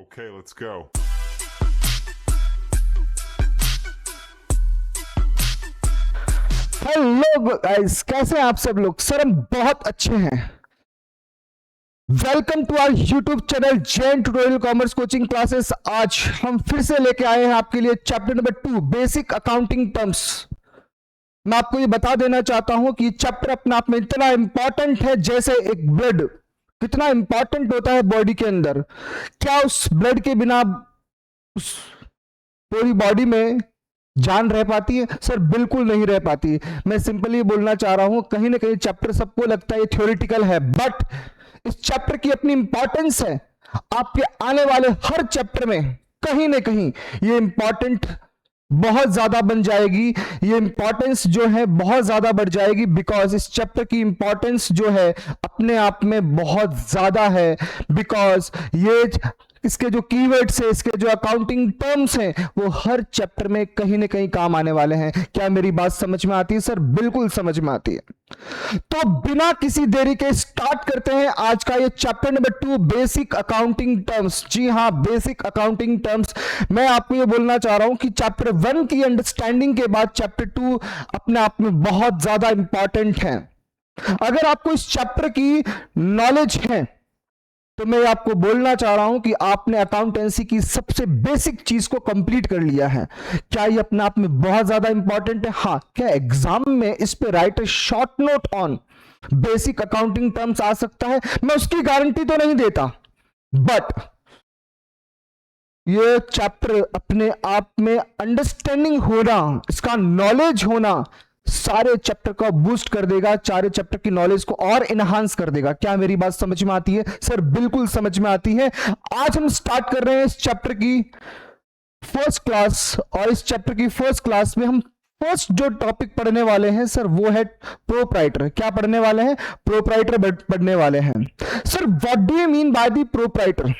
Okay, let's go. Hello guys, कैसे हैं आप सब लोग। सर हम बहुत अच्छे हैं। Welcome to our YouTube channel Jain tutorial commerce coaching classes. आज हम फिर से लेके आए हैं आपके लिए chapter number 2 basic accounting terms. मैं आपको ये बता देना चाहता हूं कि चैप्टर अपने आप में इतना इंपॉर्टेंट है जैसे एक ब्लड कितना इंपॉर्टेंट होता है बॉडी के अंदर। क्या उस ब्लड के बिना उस पूरी बॉडी में जान रह पाती है? सर बिल्कुल नहीं रह पाती। मैं सिंपली बोलना चाह रहा हूं, कहीं ना कहीं चैप्टर सबको लगता है ये थ्योरेटिकल है, बट इस चैप्टर की अपनी इंपॉर्टेंस है। आपके आने वाले हर चैप्टर में कहीं ना कहीं ये इंपॉर्टेंट बहुत ज्यादा बन जाएगी। ये इंपॉर्टेंस जो है बहुत ज्यादा बढ़ जाएगी, बिकॉज इस चैप्टर की इंपॉर्टेंस जो है अपने आप में बहुत ज्यादा है। बिकॉज ये इसके जो कीवर्ड्स है, इसके जो अकाउंटिंग टर्म्स हैं, वो हर चैप्टर में कहीं ना कहीं काम आने वाले हैं। क्या मेरी बात समझ में आती है? सर बिल्कुल समझ में आती है। तो बिना किसी देरी के स्टार्ट करते हैं आज का ये chapter number 2 basic accounting terms. जी हां, बेसिक अकाउंटिंग टर्म्स। मैं आपको ये बोलना चाह रहा हूं कि चैप्टर 1 की अंडरस्टैंडिंग के बाद चैप्टर 2 अपने आप में बहुत ज्यादा इंपॉर्टेंट है। अगर आपको इस चैप्टर की नॉलेज है तो मैं आपको बोलना चाह रहा हूं कि आपने अकाउंटेंसी की सबसे बेसिक चीज को कंप्लीट कर लिया है। क्या ये अपने आप में बहुत ज्यादा इंपॉर्टेंट है? हाँ। क्या एग्जाम में इस पे write a short note on basic accounting terms आ सकता है? मैं उसकी गारंटी तो नहीं देता, बट ये चैप्टर अपने आप में अंडरस्टैंडिंग होना, इसका नॉलेज होना सारे चैप्टर को बूस्ट कर देगा, सारे चैप्टर की नॉलेज को और इनहांस कर देगा। क्या मेरी बात समझ में आती है? सर बिल्कुल समझ में आती है। आज हम स्टार्ट कर रहे हैं इस चैप्टर की फर्स्ट क्लास, और इस चैप्टर की फर्स्ट क्लास में हम फर्स्ट जो टॉपिक पढ़ने वाले हैं सर वो है प्रोप्राइटर। क्या पढ़ने वाले हैं? प्रोप्राइटर पढ़ने वाले हैं। Sir what do you mean by the proprietor?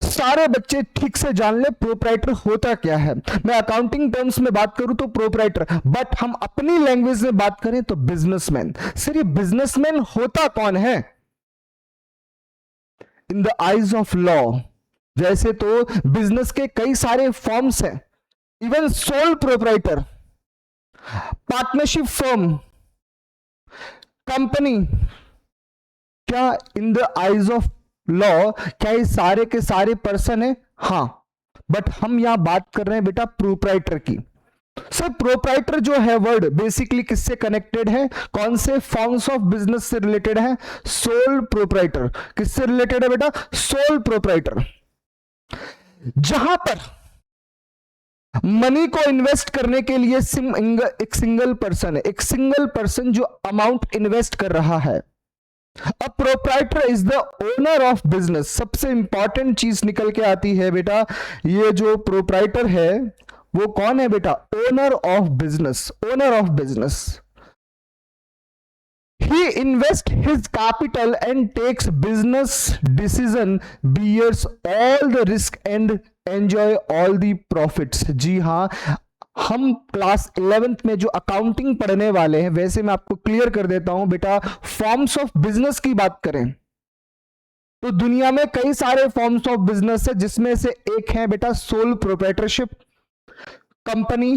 सारे बच्चे ठीक से जान ले प्रोप्राइटर होता क्या है। मैं अकाउंटिंग टर्म्स में बात करूं तो प्रोप्राइटर, बट हम अपनी लैंग्वेज में बात करें तो बिजनेसमैन। सर ये बिजनेसमैन होता कौन है in the eyes of law? वैसे तो बिजनेस के कई सारे फॉर्म्स हैं, even sole proprietor, partnership firm, company. क्या in the eyes of law क्या ये सारे के सारे पर्सन है? हां, बट हम यहां बात कर रहे हैं बेटा प्रोप्राइटर की। सर प्रोप्राइटर जो है वर्ड बेसिकली किससे कनेक्टेड है? कौन से फॉर्म्स ऑफ बिजनेस से रिलेटेड है? Sole proprietor. किससे रिलेटेड है बेटा? Sole proprietor. जहां पर मनी को इन्वेस्ट करने के लिए एक सिंगल पर्सन है, एक सिंगल पर्सन जो अमाउंट इन्वेस्ट कर रहा है। A proprietor is the owner of business। सबसे इंपॉर्टेंट चीज निकल के आती है बेटा, ये जो प्रोप्राइटर है वो कौन है बेटा? Owner of business. Owner of business. He invests his capital and takes business decision, bears all the risk and enjoy all the profits। जी हाँ, हम क्लास 11th में जो अकाउंटिंग पढ़ने वाले हैं, वैसे मैं आपको क्लियर कर देता हूं बेटा, फॉर्म्स ऑफ बिजनेस की बात करें तो दुनिया में कई सारे फॉर्म्स ऑफ बिजनेस है, जिसमें से एक है बेटा sole proprietorship, company,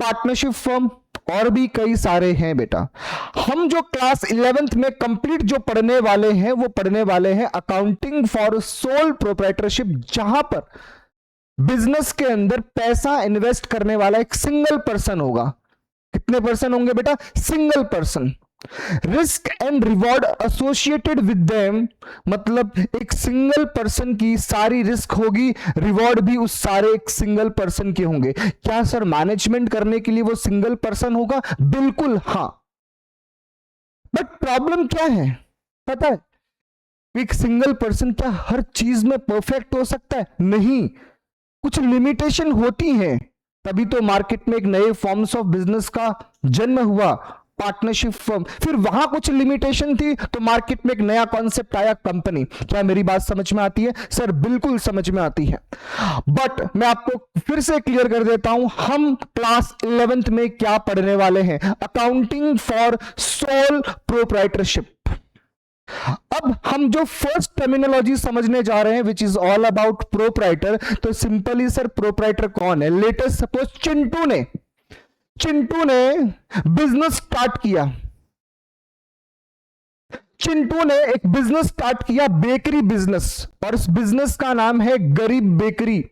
partnership firm, और भी कई सारे हैं बेटा। हम जो क्लास 11th में कंप्लीट जो पढ़ने वाले हैं वो पढ़ने वाले हैं अकाउंटिंग फॉर सोल प्रोप्राइटरशिप, जहां पर बिजनेस के अंदर पैसा इन्वेस्ट करने वाला एक सिंगल पर्सन होगा। कितने पर्सन होंगे बेटा? Single person. Risk and reward associated with them, मतलब एक सिंगल पर्सन की सारी रिस्क होगी, रिवॉर्ड भी उस सारे एक सिंगल पर्सन के होंगे। क्या सर मैनेजमेंट करने के लिए वो सिंगल पर्सन होगा? बिल्कुल हां। बट प्रॉब्लम क्या है पता है? एक सिंगल पर्सन क्या हर चीज में परफेक्ट हो सकता है? नहीं, कुछ लिमिटेशन होती हैं, तभी तो मार्केट में एक नए फॉर्म्स ऑफ बिजनेस का जन्म हुआ, पार्टनरशिप फर्म। फिर वहां कुछ लिमिटेशन थी तो मार्केट में एक नया कॉन्सेप्ट आया, कंपनी। क्या मेरी बात समझ में आती है? सर बिल्कुल समझ में आती है। बट मैं आपको फिर से क्लियर कर देता हूं, हम क्लास 11th में क्या पढ़ने वाले हैं? Accounting for sole proprietorship. अब हम जो फर्स्ट टर्मिनोलॉजी समझने जा रहे हैं which is all about proprietor, तो सिंपली सर प्रोप्राइटर कौन है? लेटेस्ट सपोज चिंटू ने बिजनेस स्टार्ट किया, चिंटू ने एक बिजनेस स्टार्ट किया, बेकरी बिजनेस, और इस बिजनेस का नाम है गरीब बेकरी।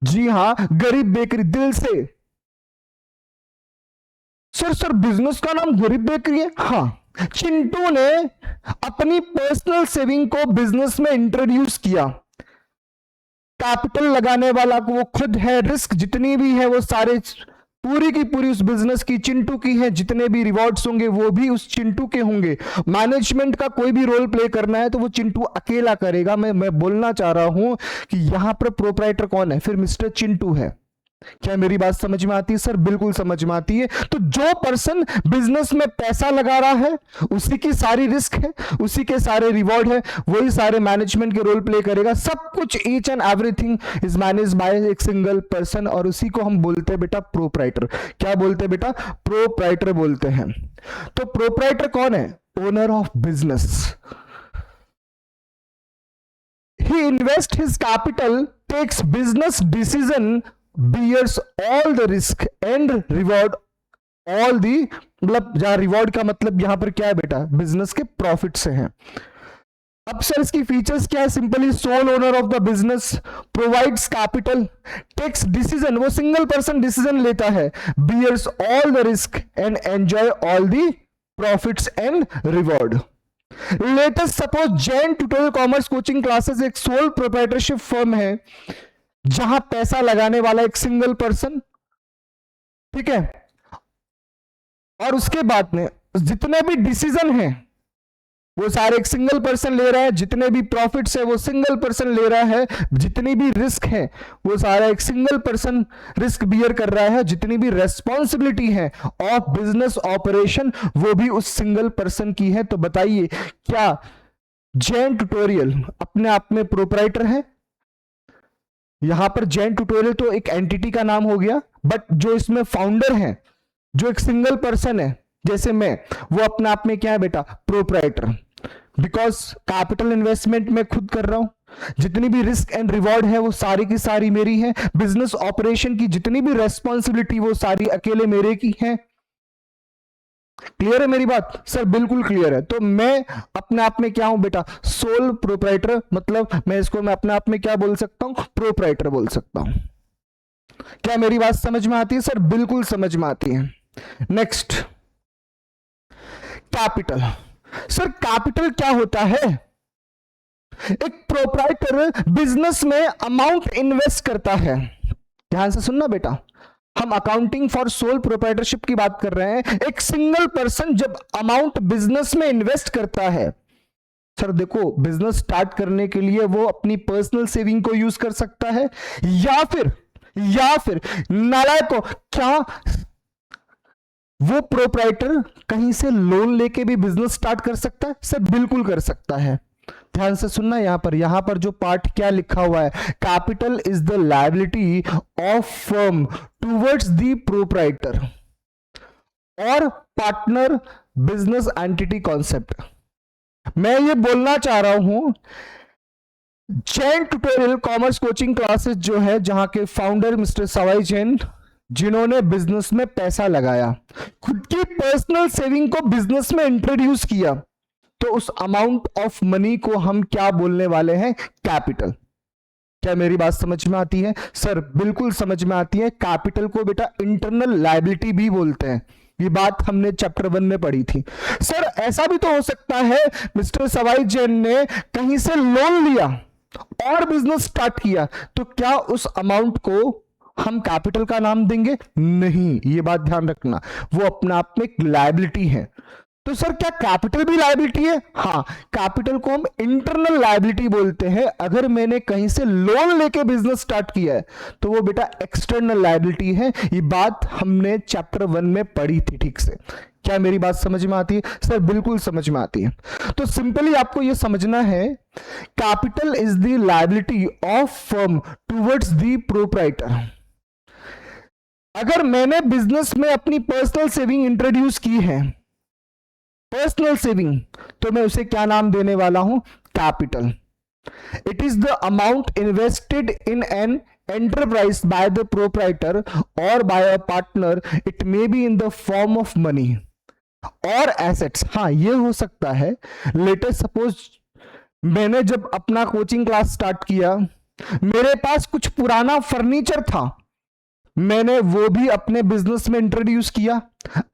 जी हां, गरीब बेकरी। दिल से सर बिजनेस का नाम गरीब बेकरी है? हाँ। चिंटू ने अपनी पर्सनल सेविंग को बिजनेस में इंट्रोड्यूस किया, कैपिटल लगाने वाला को वो खुद है, रिस्क जितनी भी है वो सारे पूरी की पूरी उस बिजनेस की चिंटू की है, जितने भी रिवॉर्ड्स होंगे वो भी उस चिंटू के होंगे। मैनेजमेंट का कोई भी रोल प्ले करना है तो वो चिंटू अकेला करेगा। मैं बोलना चाह रहा हूं कि यहां पर प्रोप्राइटर कौन है? फिर मिस्टर चिंटू है। क्या मेरी बात समझ में आती है सर? बिल्कुल समझ में आती है। तो जो पर्सन बिजनेस में पैसा लगा रहा है उसी की सारी रिस्क है, उसी के सारे रिवॉर्ड है, वही सारे मैनेजमेंट के रोल प्ले करेगा। सब कुछ each and everything is manage by एक सिंगल पर्सन, और उसी को हम बोलते हैं बेटा प्रोप्राइटर। क्या बोलते हैं बेटा? प्रोप्राइटर बोलते हैं। तो प्रोप्राइटर कौन है? Owner of business. He invest his capital, takes business decision, bears all the risk and reward all the, मतलब जहां रिवॉर्ड का मतलब यहां पर क्या है बेटा? बिजनेस के प्रॉफिट से है। अब सर इसकी फीचर्स क्या है? Simply sole owner of the business, provides capital, takes decision, वो सिंगल पर्सन डिसीजन लेता है, bears all the risk and enjoy all the profits and reward। Latest suppose Jain tutorial commerce coaching classes एक sole proprietorship firm है जहां पैसा लगाने वाला एक सिंगल पर्सन, ठीक है, और उसके बाद में जितने भी डिसीजन हैं वो सारे एक सिंगल पर्सन ले रहा है, जितने भी प्रॉफिट्स है वो सिंगल पर्सन ले रहा है, जितनी भी रिस्क है वो सारा एक सिंगल पर्सन रिस्क बियर कर रहा है, जितनी भी रेस्पॉन्सिबिलिटी है ऑफ बिजनेस ऑपरेशन वो भी उस सिंगल पर्सन की है। तो बताइए क्या जैन ट्यूटोरियल अपने आप में प्रोप्राइटर है? यहां पर जैन ट्यूटोरियल तो एक एंटिटी का नाम हो गया, बट जो इसमें फाउंडर है, जो एक सिंगल पर्सन है जैसे मैं, वो अपने आप में क्या है बेटा? प्रोप्राइटर। बिकॉज कैपिटल इन्वेस्टमेंट मैं खुद कर रहा हूं, जितनी भी रिस्क एंड रिवॉर्ड है वो सारी की सारी मेरी है, बिजनेस ऑपरेशन की जितनी भी रेस्पॉन्सिबिलिटी वो सारी अकेले मेरे की है। क्लियर है मेरी बात? सर बिल्कुल क्लियर है। तो मैं अपने आप में क्या हूं बेटा? सोल प्रोप्राइटर, मतलब मैं अपने आप में क्या बोल सकता हूं? प्रोप्राइटर बोल सकता हूं। क्या मेरी बात समझ में आती है? सर बिल्कुल समझ में आती है। Next, capital. सर कैपिटल क्या होता है? एक प्रोप्राइटर बिजनेस में अमाउंट इन्वेस्ट करता है। ध्यान से सुनना बेटा, हम अकाउंटिंग फॉर सोल प्रोप्राइटरशिप की बात कर रहे हैं। एक सिंगल पर्सन जब अमाउंट बिजनेस में इन्वेस्ट करता है, सर देखो बिजनेस स्टार्ट करने के लिए वो अपनी पर्सनल सेविंग को यूज कर सकता है, या फिर नालायक को क्या वो प्रोप्राइटर कहीं से लोन लेके भी बिजनेस स्टार्ट कर सकता है? सर बिल्कुल कर सकता है। ध्यान से सुनना, यहां पर जो पार्ट क्या लिखा हुआ है? Capital is the liability of firm towards the proprietor और पार्टनर बिजनेस एंटिटी कॉन्सेप्ट। मैं ये बोलना चाह रहा हूं, Jain tutorial commerce coaching classes जो है, जहां के फाउंडर मिस्टर सवाई जैन, जिन्होंने बिजनेस में पैसा लगाया, खुद की पर्सनल सेविंग को बिजनेस में इंट्रोड्यूस किया, तो उस अमाउंट ऑफ मनी को हम क्या बोलने वाले हैं? कैपिटल। क्या मेरी बात समझ में आती है? सर बिल्कुल समझ में आती है। कैपिटल को बेटा इंटरनल लायबिलिटी भी बोलते हैं, ये बात हमने चैप्टर 1 में पढ़ी थी। सर ऐसा भी तो हो सकता है मिस्टर सवाई जैन ने कहीं से लोन लिया और बिजनेस स्टार्ट किया, तो क्या उस अमाउंट को हम कैपिटल का नाम देंगे? नहीं, ये बात ध्यान रखना, वो अपने आप में एक लायबिलिटी है। तो सर क्या कैपिटल भी लायबिलिटी है? हाँ, कैपिटल को हम इंटरनल लायबिलिटी बोलते हैं। अगर मैंने कहीं से लोन लेके बिजनेस स्टार्ट किया है तो वो बेटा एक्सटर्नल लायबिलिटी है। ये बात हमने चैप्टर 1 में पढ़ी थी ठीक से। क्या मेरी बात समझ में आती है? सर बिल्कुल समझ में आती है। तो सिंपली आपको यह समझना है, capital is the liability of firm towards the proprietor. अगर मैंने बिजनेस में अपनी पर्सनल सेविंग इंट्रोड्यूस की है पर्सनल सेविंग, तो मैं उसे क्या नाम देने वाला हूं? Capital. It is the amount invested in an enterprise by the proprietor or by a partner. It may be in the form of money or assets. हाँ, ये हो सकता है. लेटेस्ट सपोज मैंने जब अपना कोचिंग क्लास स्टार्ट किया, मेरे पास कुछ पुराना फर्नीचर था, मैंने वो भी अपने बिजनेस में इंट्रोड्यूस किया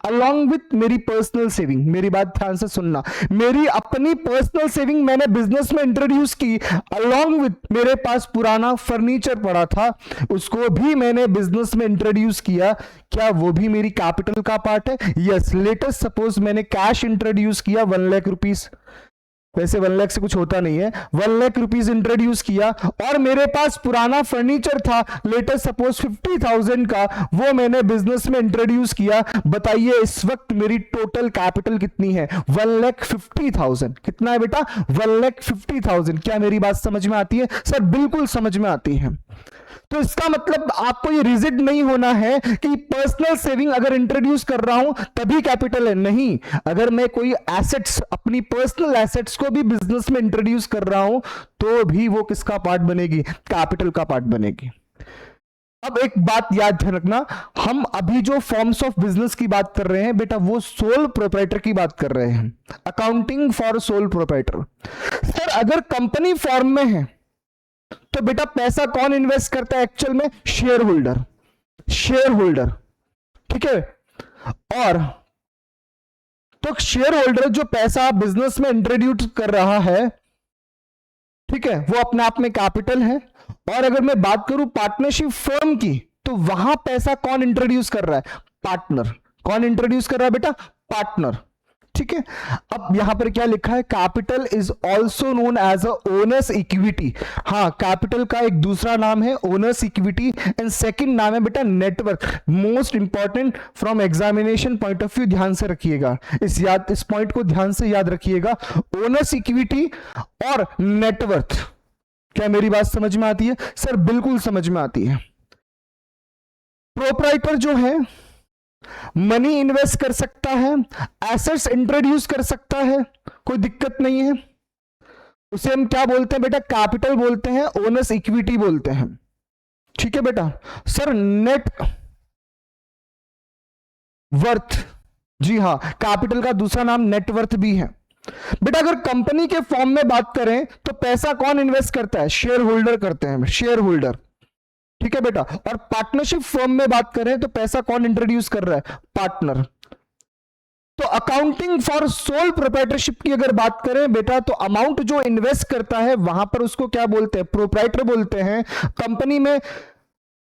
अलॉन्ग विथ मेरी पर्सनल सेविंग. मेरी बात ध्यान से सुनना, मेरी अपनी पर्सनल सेविंग मैंने बिजनेस में इंट्रोड्यूस की अलॉन्ग विथ मेरे पास पुराना फर्नीचर पड़ा था, उसको भी मैंने बिजनेस में इंट्रोड्यूस किया. क्या वो भी मेरी कैपिटल का पार्ट है? यस. लेटेस्ट सपोज मैंने कैश इंट्रोड्यूस किया 1 लाख रुपीस, वैसे 1 लाख से कुछ होता नहीं है, 1 लाख रुपीस इंट्रोड्यूस किया और मेरे पास पुराना फर्नीचर था, लेटेस्ट सपोज 50,000 का, वो मैंने बिजनेस में इंट्रोड्यूस किया. बताइए इस वक्त मेरी टोटल कैपिटल कितनी है? 1,50,000. कितना है बेटा? 1,50,000. क्या मेरी बात समझ में आती है? सर बिल्कुल समझ में आती है. तो इसका मतलब आपको ये रिजिड नहीं होना है कि पर्सनल सेविंग अगर इंट्रोड्यूस कर रहा हूं तभी कैपिटल है. नहीं, अगर मैं कोई एसेट्स, अपनी पर्सनल एसेट्स को भी बिजनेस में इंट्रोड्यूस कर रहा हूं तो भी वो किसका पार्ट बनेगी? कैपिटल का पार्ट बनेगी. अब एक बात याद रखना, हम अभी जो फॉर्म्स ऑफ बिजनेस की बात कर रहे हैं बेटा, वो सोल प्रोप्राइटर की बात कर रहे हैं. Accounting for sole proprietor. Sir अगर कंपनी फॉर्म में है तो बेटा पैसा कौन इन्वेस्ट करता है एक्चुअल में? Share holder. शेयर होल्डर, ठीक है. और तो शेयर होल्डर जो पैसा बिजनेस में इंट्रोड्यूस कर रहा है, ठीक है, वो अपने आप में कैपिटल है. और अगर मैं बात करूं पार्टनरशिप फर्म की, तो वहां पैसा कौन इंट्रोड्यूस कर रहा है? पार्टनर. कौन इंट्रोड्यूस कर रहा है बेटा? पार्टनर. ठीक है. अब यहां पर क्या लिखा है? Capital is also known as a owner's equity. हाँ, कैपिटल का एक दूसरा नाम है ओनर्स इक्विटी एंड सेकंड नाम है बेटा net worth. Most important from examination point of view, ध्यान से रखिएगा, इस पॉइंट को ध्यान से याद रखिएगा. ओनर्स इक्विटी और नेटवर्थ. क्या मेरी बात समझ में आती है? सर बिल्कुल समझ में आती है. प्रोप्राइटर जो है मनी इन्वेस्ट कर सकता है, एसेट्स इंट्रोड्यूस कर सकता है, कोई दिक्कत नहीं है. उसे हम क्या बोलते हैं बेटा? कैपिटल बोलते हैं, ओनर्स इक्विटी बोलते हैं. ठीक है बेटा. सर नेट वर्थ, जी हां, कैपिटल का दूसरा नाम नेटवर्थ भी है. बेटा अगर कंपनी के फॉर्म में बात करें तो पैसा कौन इन्वेस्ट करता है? शेयर होल्डर करते हैं, शेयर होल्डर. ठीक है बेटा. और पार्टनरशिप फर्म में बात करें तो पैसा कौन इंट्रोड्यूस कर रहा है? पार्टनर. तो अकाउंटिंग फॉर सोल प्रोप्राइटरशिप की अगर बात करें बेटा, तो अमाउंट जो इन्वेस्ट करता है वहां पर उसको क्या बोलते हैं? प्रोप्राइटर बोलते हैं. कंपनी में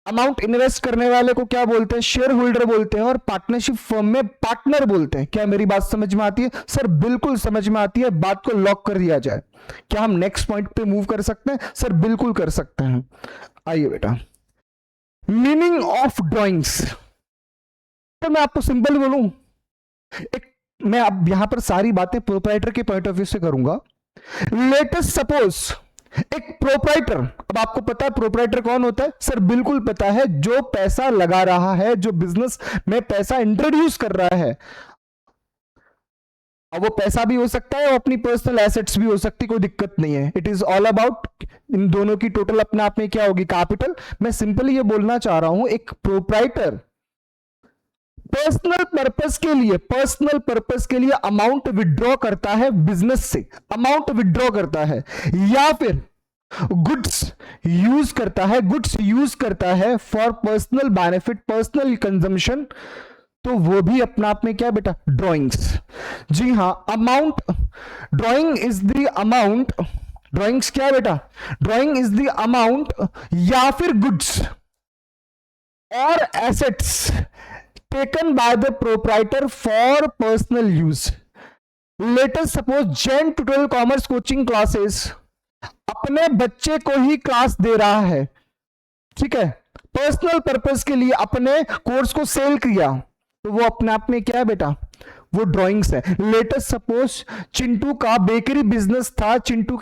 अमाउंट इन्वेस्ट करने वाले को क्या बोलते हैं? शेयर होल्डर बोलते हैं. और पार्टनरशिप फर्म में पार्टनर बोलते हैं. क्या मेरी बात समझ में आती है? सर बिल्कुल समझ में आती है. बात को लॉक कर दिया जाए. क्या हम नेक्स्ट पॉइंट पे मूव कर सकते हैं? सर बिल्कुल कर सकते हैं. आइए बेटा, मीनिंग ऑफ ड्राइंग्स. तो मैं आपको सिंपल बोलूं, मैं अब यहां पर सारी बातें प्रोप्राइटर के पॉइंट ऑफ व्यू से करूंगा. लेटेस्ट सपोज एक प्रोप्राइटर, अब आपको पता है प्रोप्राइटर कौन होता है? सर बिल्कुल पता है, जो पैसा लगा रहा है, जो बिजनेस में पैसा इंट्रोड्यूस कर रहा है. अब वो पैसा भी हो सकता है और अपनी पर्सनल एसेट्स भी हो सकती, कोई दिक्कत नहीं है. It is all about in दोनों की टोटल अपने आप में क्या होगी? कैपिटल. मैं सिंपली ये बोलना चाह रहा हूं, एक प्रोप्राइटर पर्सनल पर्पस के लिए अमाउंट विड्रॉ करता है बिजनेस से, अमाउंट विड्रॉ करता है, या फिर गुड्स यूज करता है for personal benefit, personal consumption, तो वो भी अपना आप में क्या है बेटा? ड्राइंग्स. जी हां, amount, drawing is the amount, drawings क्या है बेटा? ड्राइंग इज द अमाउंट या फिर गुड्स और assets taken by the proprietor for personal use. Latest suppose Jain tutorial commerce coaching classes अपने बच्चे को ही क्लास दे रहा है, ठीक है, पर्सनल पर्पस के लिए अपने कोर्स को सेल किया, तो वो अपने आप में क्या है बेटा? वो ड्राइंग्स है. लेटेस्ट सपोज चिंटू का बेकरी बिजनेस था, चिंटू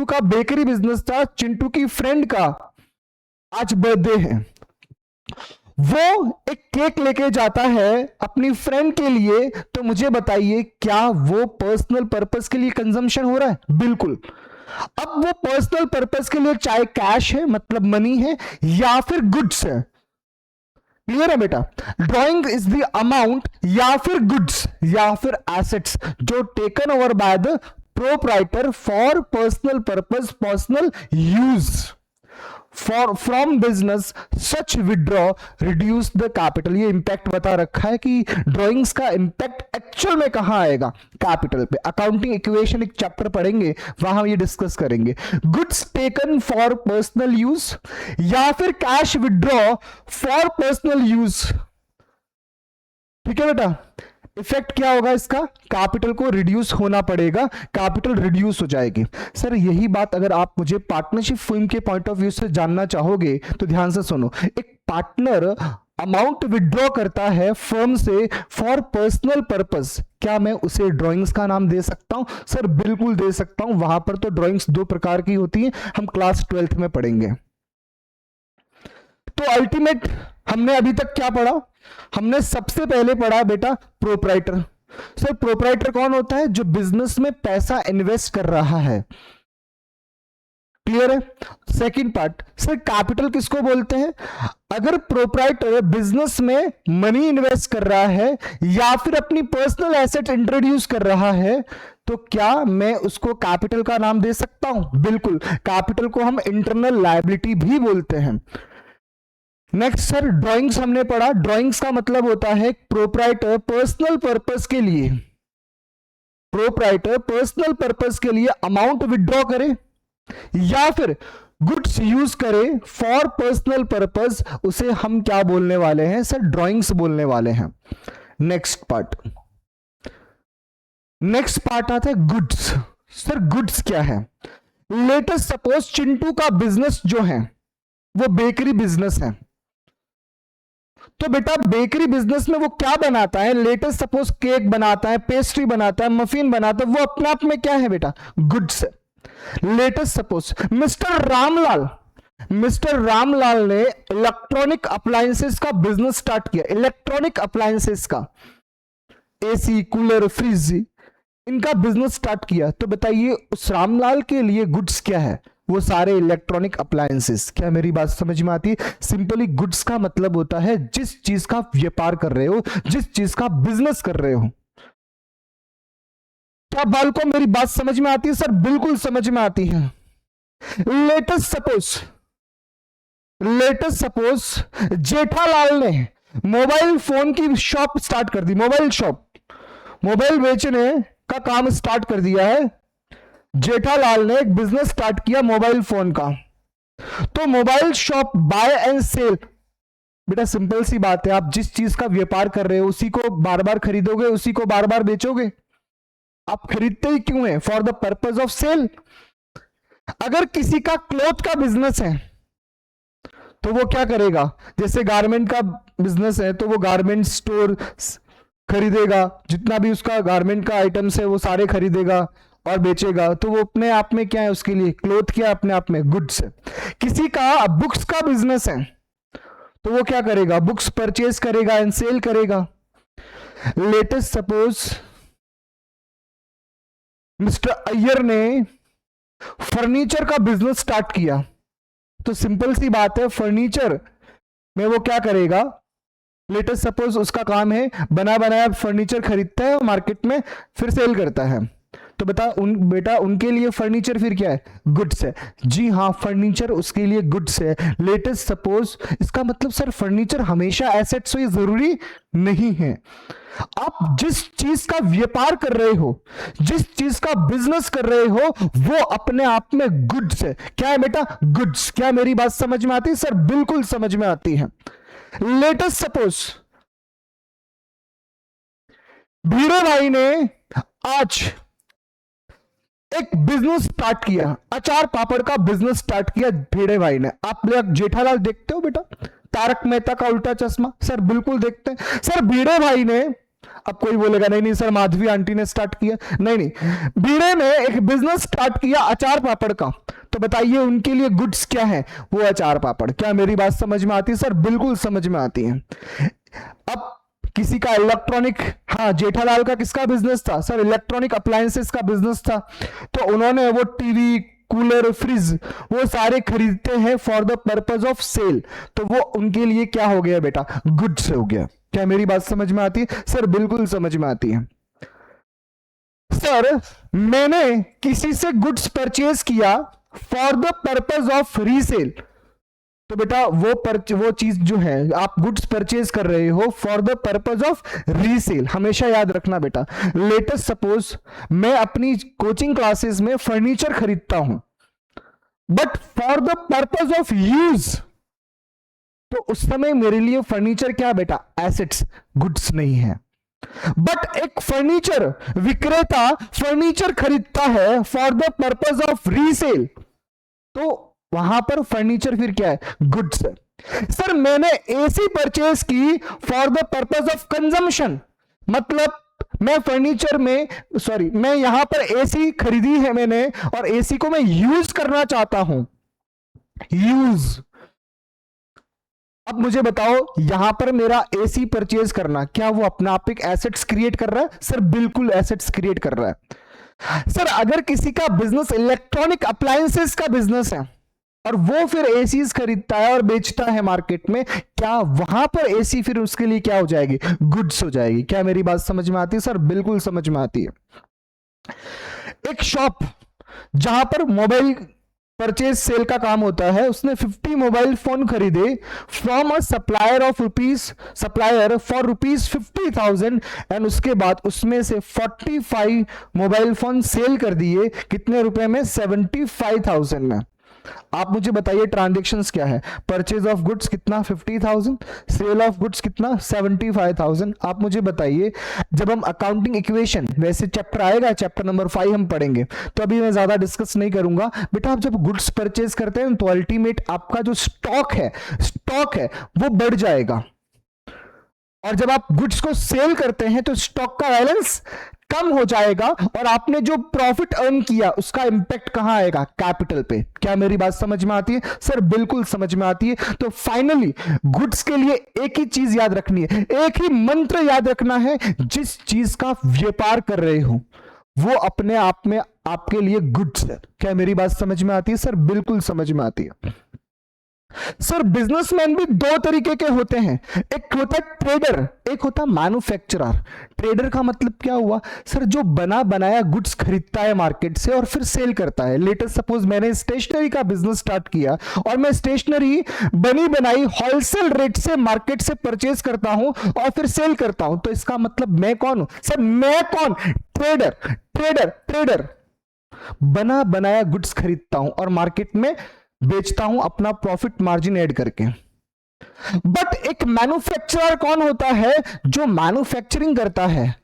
का बेकरी बिजनेस था, चिंटू की फ्रेंड का आज बर्थडे है, वो एक केक लेके जाता है अपनी फ्रेंड के लिए, तो मुझे बताइए क्या वो पर्सनल पर्पस के लिए कंजम्पशन हो रहा है? बिल्कुल। अब वो पर्सनल पर्पस के लिए चाहे कैश है मतलब मनी है या फिर गुड्स है, क्लियर है बेटा? ड्रॉइंग इज द अमाउंट या फिर गुड्स या फिर एसेट्स जो taken over by the proprietor for personal purpose, personal use for from business, such withdraw reduce the capital. ये इंपैक्ट बता रखा है कि ड्राइंग्स का इंपैक्ट एक्चुअल में कहां आएगा? कैपिटल पे। अकाउंटिंग इक्वेशन एक चैप्टर पढ़ेंगे, वहां हम ये डिस्कस करेंगे। Goods taken for personal use या फिर cash withdraw for personal use, ठीक है बेटा? इफेक्ट क्या होगा इसका? कैपिटल को रिड्यूस होना पड़ेगा, कैपिटल रिड्यूस हो जाएगी। सर यही बात अगर आप मुझे पार्टनरशिप फर्म के पॉइंट ऑफ व्यू से जानना चाहोगे तो ध्यान से सुनो। एक पार्टनर अमाउंट विड्रॉ करता है फर्म से फॉर पर्सनल पर्पस, क्या मैं उसे ड्राइंग्स का नाम दे सकता हूं? सर बिल्कुल दे सकता हूं। वहां पर तो ड्राइंग्स दो प्रकार की होती है, हम क्लास 12th में पढ़ेंगे। तो अल्टीमेट हमने अभी तक क्या पढ़ा? हमने सबसे पहले पढ़ा बेटा प्रोप्राइटर। सर प्रोप्राइटर कौन होता है? जो बिजनेस में पैसा इन्वेस्ट कर रहा है, क्लियर है? सेकंड पार्ट, सर कैपिटल किसको बोलते हैं? अगर प्रोप्राइटर बिजनेस में मनी इन्वेस्ट कर रहा है या फिर अपनी पर्सनल एसेट इंट्रोड्यूस कर रहा है, तो क्या मैं उसको कैपिटल का नाम दे सकता हूं? बिल्कुल। कैपिटल को हम इंटरनल लायबिलिटी भी बोलते हैं। नेक्स्ट सर ड्राइंग्स हमने पढ़ा। ड्राइंग्स का मतलब होता है प्रोप्राइटर पर्सनल पर्पस के लिए, प्रोप्राइटर पर्सनल पर्पस के लिए अमाउंट विड्रॉ करे या फिर गुड्स यूज करे फॉर पर्सनल पर्पस, उसे हम क्या बोलने वाले हैं? सर ड्राइंग्स बोलने वाले हैं। नेक्स्ट पार्ट आता है गुड्स। सर गुड्स क्या है? लेटेस्ट सपोज चिंटू का बिजनेस जो है वो बेकरी बिजनेस है, तो बेटा बेकरी बिजनेस में वो क्या बनाता है? लेटेस्ट सपोज केक बनाता है, पेस्ट्री बनाता है, मफिन बनाता है, वो अपने आप में क्या है बेटा? गुड्स है। लेटेस्ट सपोज मिस्टर रामलाल ने इलेक्ट्रॉनिक अप्लायंसेस का बिजनेस स्टार्ट किया। इलेक्ट्रॉनिक अप्लायंसेस का, एसी, कूलर, फ्रिज, इनका बिजनेस स्टार्ट किया, तो बताइए उस रामलाल के लिए गुड्स क्या है? वो सारे इलेक्ट्रॉनिक अप्लायंसेस। क्या मेरी बात समझ में आती है? सिंपली गुड्स का मतलब होता है जिस चीज का व्यापार कर रहे हो, जिस चीज का बिजनेस कर रहे हो। क्या बाल को मेरी बात समझ में आती है? सर बिल्कुल समझ में आती है। लेटेस्ट सपोज जेठालाल ने मोबाइल फोन की शॉप स्टार्ट कर दी, मोबाइल बेचने का काम स्टार्ट कर दिया है। जेठालाल ने एक बिजनेस स्टार्ट किया मोबाइल फोन का, तो mobile shop buy and sell. बेटा सिंपल सी बात है, आप जिस चीज का व्यापार कर रहे हो उसी को बार बार खरीदोगे, उसी को बार बार बेचोगे। आप खरीदते ही क्यों हैं? For the purpose of sale. अगर किसी का क्लॉथ का बिजनेस है तो वो क्या करेगा? जैसे गारमेंट का बिजनेस है तो वो गारमेंट स्टोर खरीदेगा, जितना भी उसका गारमेंट का आइटम्स है वो सारे खरीदेगा और बेचेगा, तो वो अपने आप में क्या है? उसके लिए क्लोथ क्या अपने आप में? गुड्स है। किसी का बुक्स का बिजनेस है तो वो क्या करेगा? बुक्स परचेज करेगा एंड सेल करेगा। लेटेस्ट सपोज मिस्टर अय्यर ने फर्नीचर का बिजनेस स्टार्ट किया, तो सिंपल सी बात है फर्नीचर में वो क्या करेगा? लेटेस्ट सपोज उसका काम है बना बनाया फर्नीचर खरीदता है और मार्केट में फिर सेल करता है, तो बेटा उनके लिए फर्नीचर फिर क्या है? गुड्स है। जी हाँ, फर्नीचर उसके लिए गुड्स है। लेटेस्ट सपोज, इसका मतलब सर फर्नीचर हमेशा एसेट्स हो, ये जरूरी नहीं है। आप जिस चीज का व्यापार कर रहे हो, जिस चीज का बिजनेस कर रहे हो, वो अपने आप में गुड्स है। क्या है बेटा? गुड्स। क्या मेरी बात समझ में आती है? सर बिल्कुल समझ में आती है। लेटेस्ट सपोज भीरे भाई ने आज एक बिजनेस स्टार्ट किया, अचार पापड़ का बिजनेस स्टार्ट किया भिड़े भाई ने। आप लोग जेठालाल देखते हो बेटा, तारक मेहता का उल्टा चश्मा? सर बिल्कुल देखते हैं। सर भिड़े भाई ने अब कोई बोलेगा नहीं नहीं सर माधवी आंटी ने स्टार्ट किया, नहीं नहीं, भिड़े ने एक बिजनेस स्टार्ट किया अचार पापड़ का, तो बताइए उनके लिए गुड्स क्या है? वो अचार पापड़। क्या मेरी बात समझ में आती है? सर बिल्कुल समझ में आती है। अब किसी का इलेक्ट्रॉनिक, हाँ जेठालाल का किसका बिजनेस था? सर इलेक्ट्रॉनिक अप्लायंसेस का बिजनेस था, तो उन्होंने वो टीवी, कूलर, फ्रिज वो सारे खरीदते हैं for the purpose of sale, तो वो उनके लिए क्या हो गया बेटा? गुड्स हो गया। क्या मेरी बात समझ में आती है? सर बिल्कुल समझ में आती है। सर मैंने किसी से गुड्स परचेज किया for the purpose of resale, तो बेटा वो चीज जो है आप गुड्स परचेज कर रहे हो for the purpose of resale, हमेशा याद रखना बेटा। लेटेस्ट सपोज मैं अपनी कोचिंग क्लासेस में फर्नीचर खरीदता हूं but for the purpose of use, तो उस समय मेरे लिए फर्नीचर क्या बेटा? एसेट्स, गुड्स नहीं है। बट एक फर्नीचर विक्रेता फर्नीचर खरीदता है for the purpose of resale, तो वहां पर फर्नीचर फिर क्या है? गुड्स है। सर मैंने एसी परचेज की for the purpose of consumption, मतलब मैं फर्नीचर में मैं यहां पर एसी खरीदी है मैंने और एसी को मैं यूज करना चाहता हूं, यूज। अब मुझे बताओ यहां पर मेरा एसी परचेज करना क्या वो अपना आप एक एसेट्स क्रिएट कर रहा है? सर बिल्कुल एसेट्स क्रिएट कर रहा है। सर अगर किसी का बिजनेस इलेक्ट्रॉनिक अप्लायंसेस का बिजनेस है और वो फिर एसीज खरीदता है और बेचता है मार्केट में, क्या वहां पर एसी फिर उसके लिए क्या हो जाएगी? गुड्स हो जाएगी। क्या मेरी बात समझ में आती है? सर बिल्कुल समझ में आती है। एक शॉप जहां पर मोबाइल परचेज सेल का काम होता है, उसने 50 मोबाइल फोन खरीदे from a supplier for ₹50,000 and उसके बाद उसमें से 45 मोबाइल फोन सेल कर दिए, कितने रुपए में? 75,000 में। आप मुझे बताइए ट्रांजैक्शंस क्या है? परचेज ऑफ गुड्स कितना? 50,000, सेल ऑफ गुड्स कितना? 75,000। आप मुझे बताइए, जब हम अकाउंटिंग इक्वेशन, वैसे चैप्टर आएगा, चैप्टर नंबर 5 हम पढ़ेंगे, तो अभी मैं ज्यादा डिस्कस नहीं करूंगा बेटा। आप जब गुड्स परचेज करते हैं तो अल्टीमेट आपका जो स्टॉक है वो बढ़ जाएगा, और जब आप गुड्स को सेल करते हैं तो स्टॉक का बैलेंस कम हो जाएगा और आपने जो प्रॉफिट अर्न किया उसका इंपैक्ट कहां आएगा? कैपिटल पे। क्या मेरी बात समझ में आती है? सर बिल्कुल समझ में आती है। तो फाइनली गुड्स के लिए एक ही चीज याद रखनी है, एक ही मंत्र याद रखना है, जिस चीज का व्यापार कर रहे हो वो अपने आप में आपके लिए गुड्स है। क्या मेरी बात समझ में आती है? सर बिल्कुल समझ में आती है। सर बिजनेसमैन भी दो तरीके के होते हैं, एक होता है ट्रेडर, एक होता है मैन्युफैक्चरर। ट्रेडर का मतलब क्या हुआ? सर जो बना बनाया गुड्स खरीदता है मार्केट से और फिर सेल करता है। लेटेस्ट सपोज मैंने स्टेशनरी का बिजनेस स्टार्ट किया और मैं स्टेशनरी बनी बनाई होलसेल रेट से मार्केट से परचेज करता हूं और फिर सेल करता हूं, तो इसका मतलब मैं कौन हूं? सर मैं कौन? ट्रेडर। ट्रेडर ट्रेडर बना बनाया गुड्स खरीदता हूं और मार्केट में बेचता हूं अपना प्रॉफिट मार्जिन ऐड करके। बट एक मैन्युफैक्चरर कौन होता है? जो मैन्युफैक्चरिंग करता है।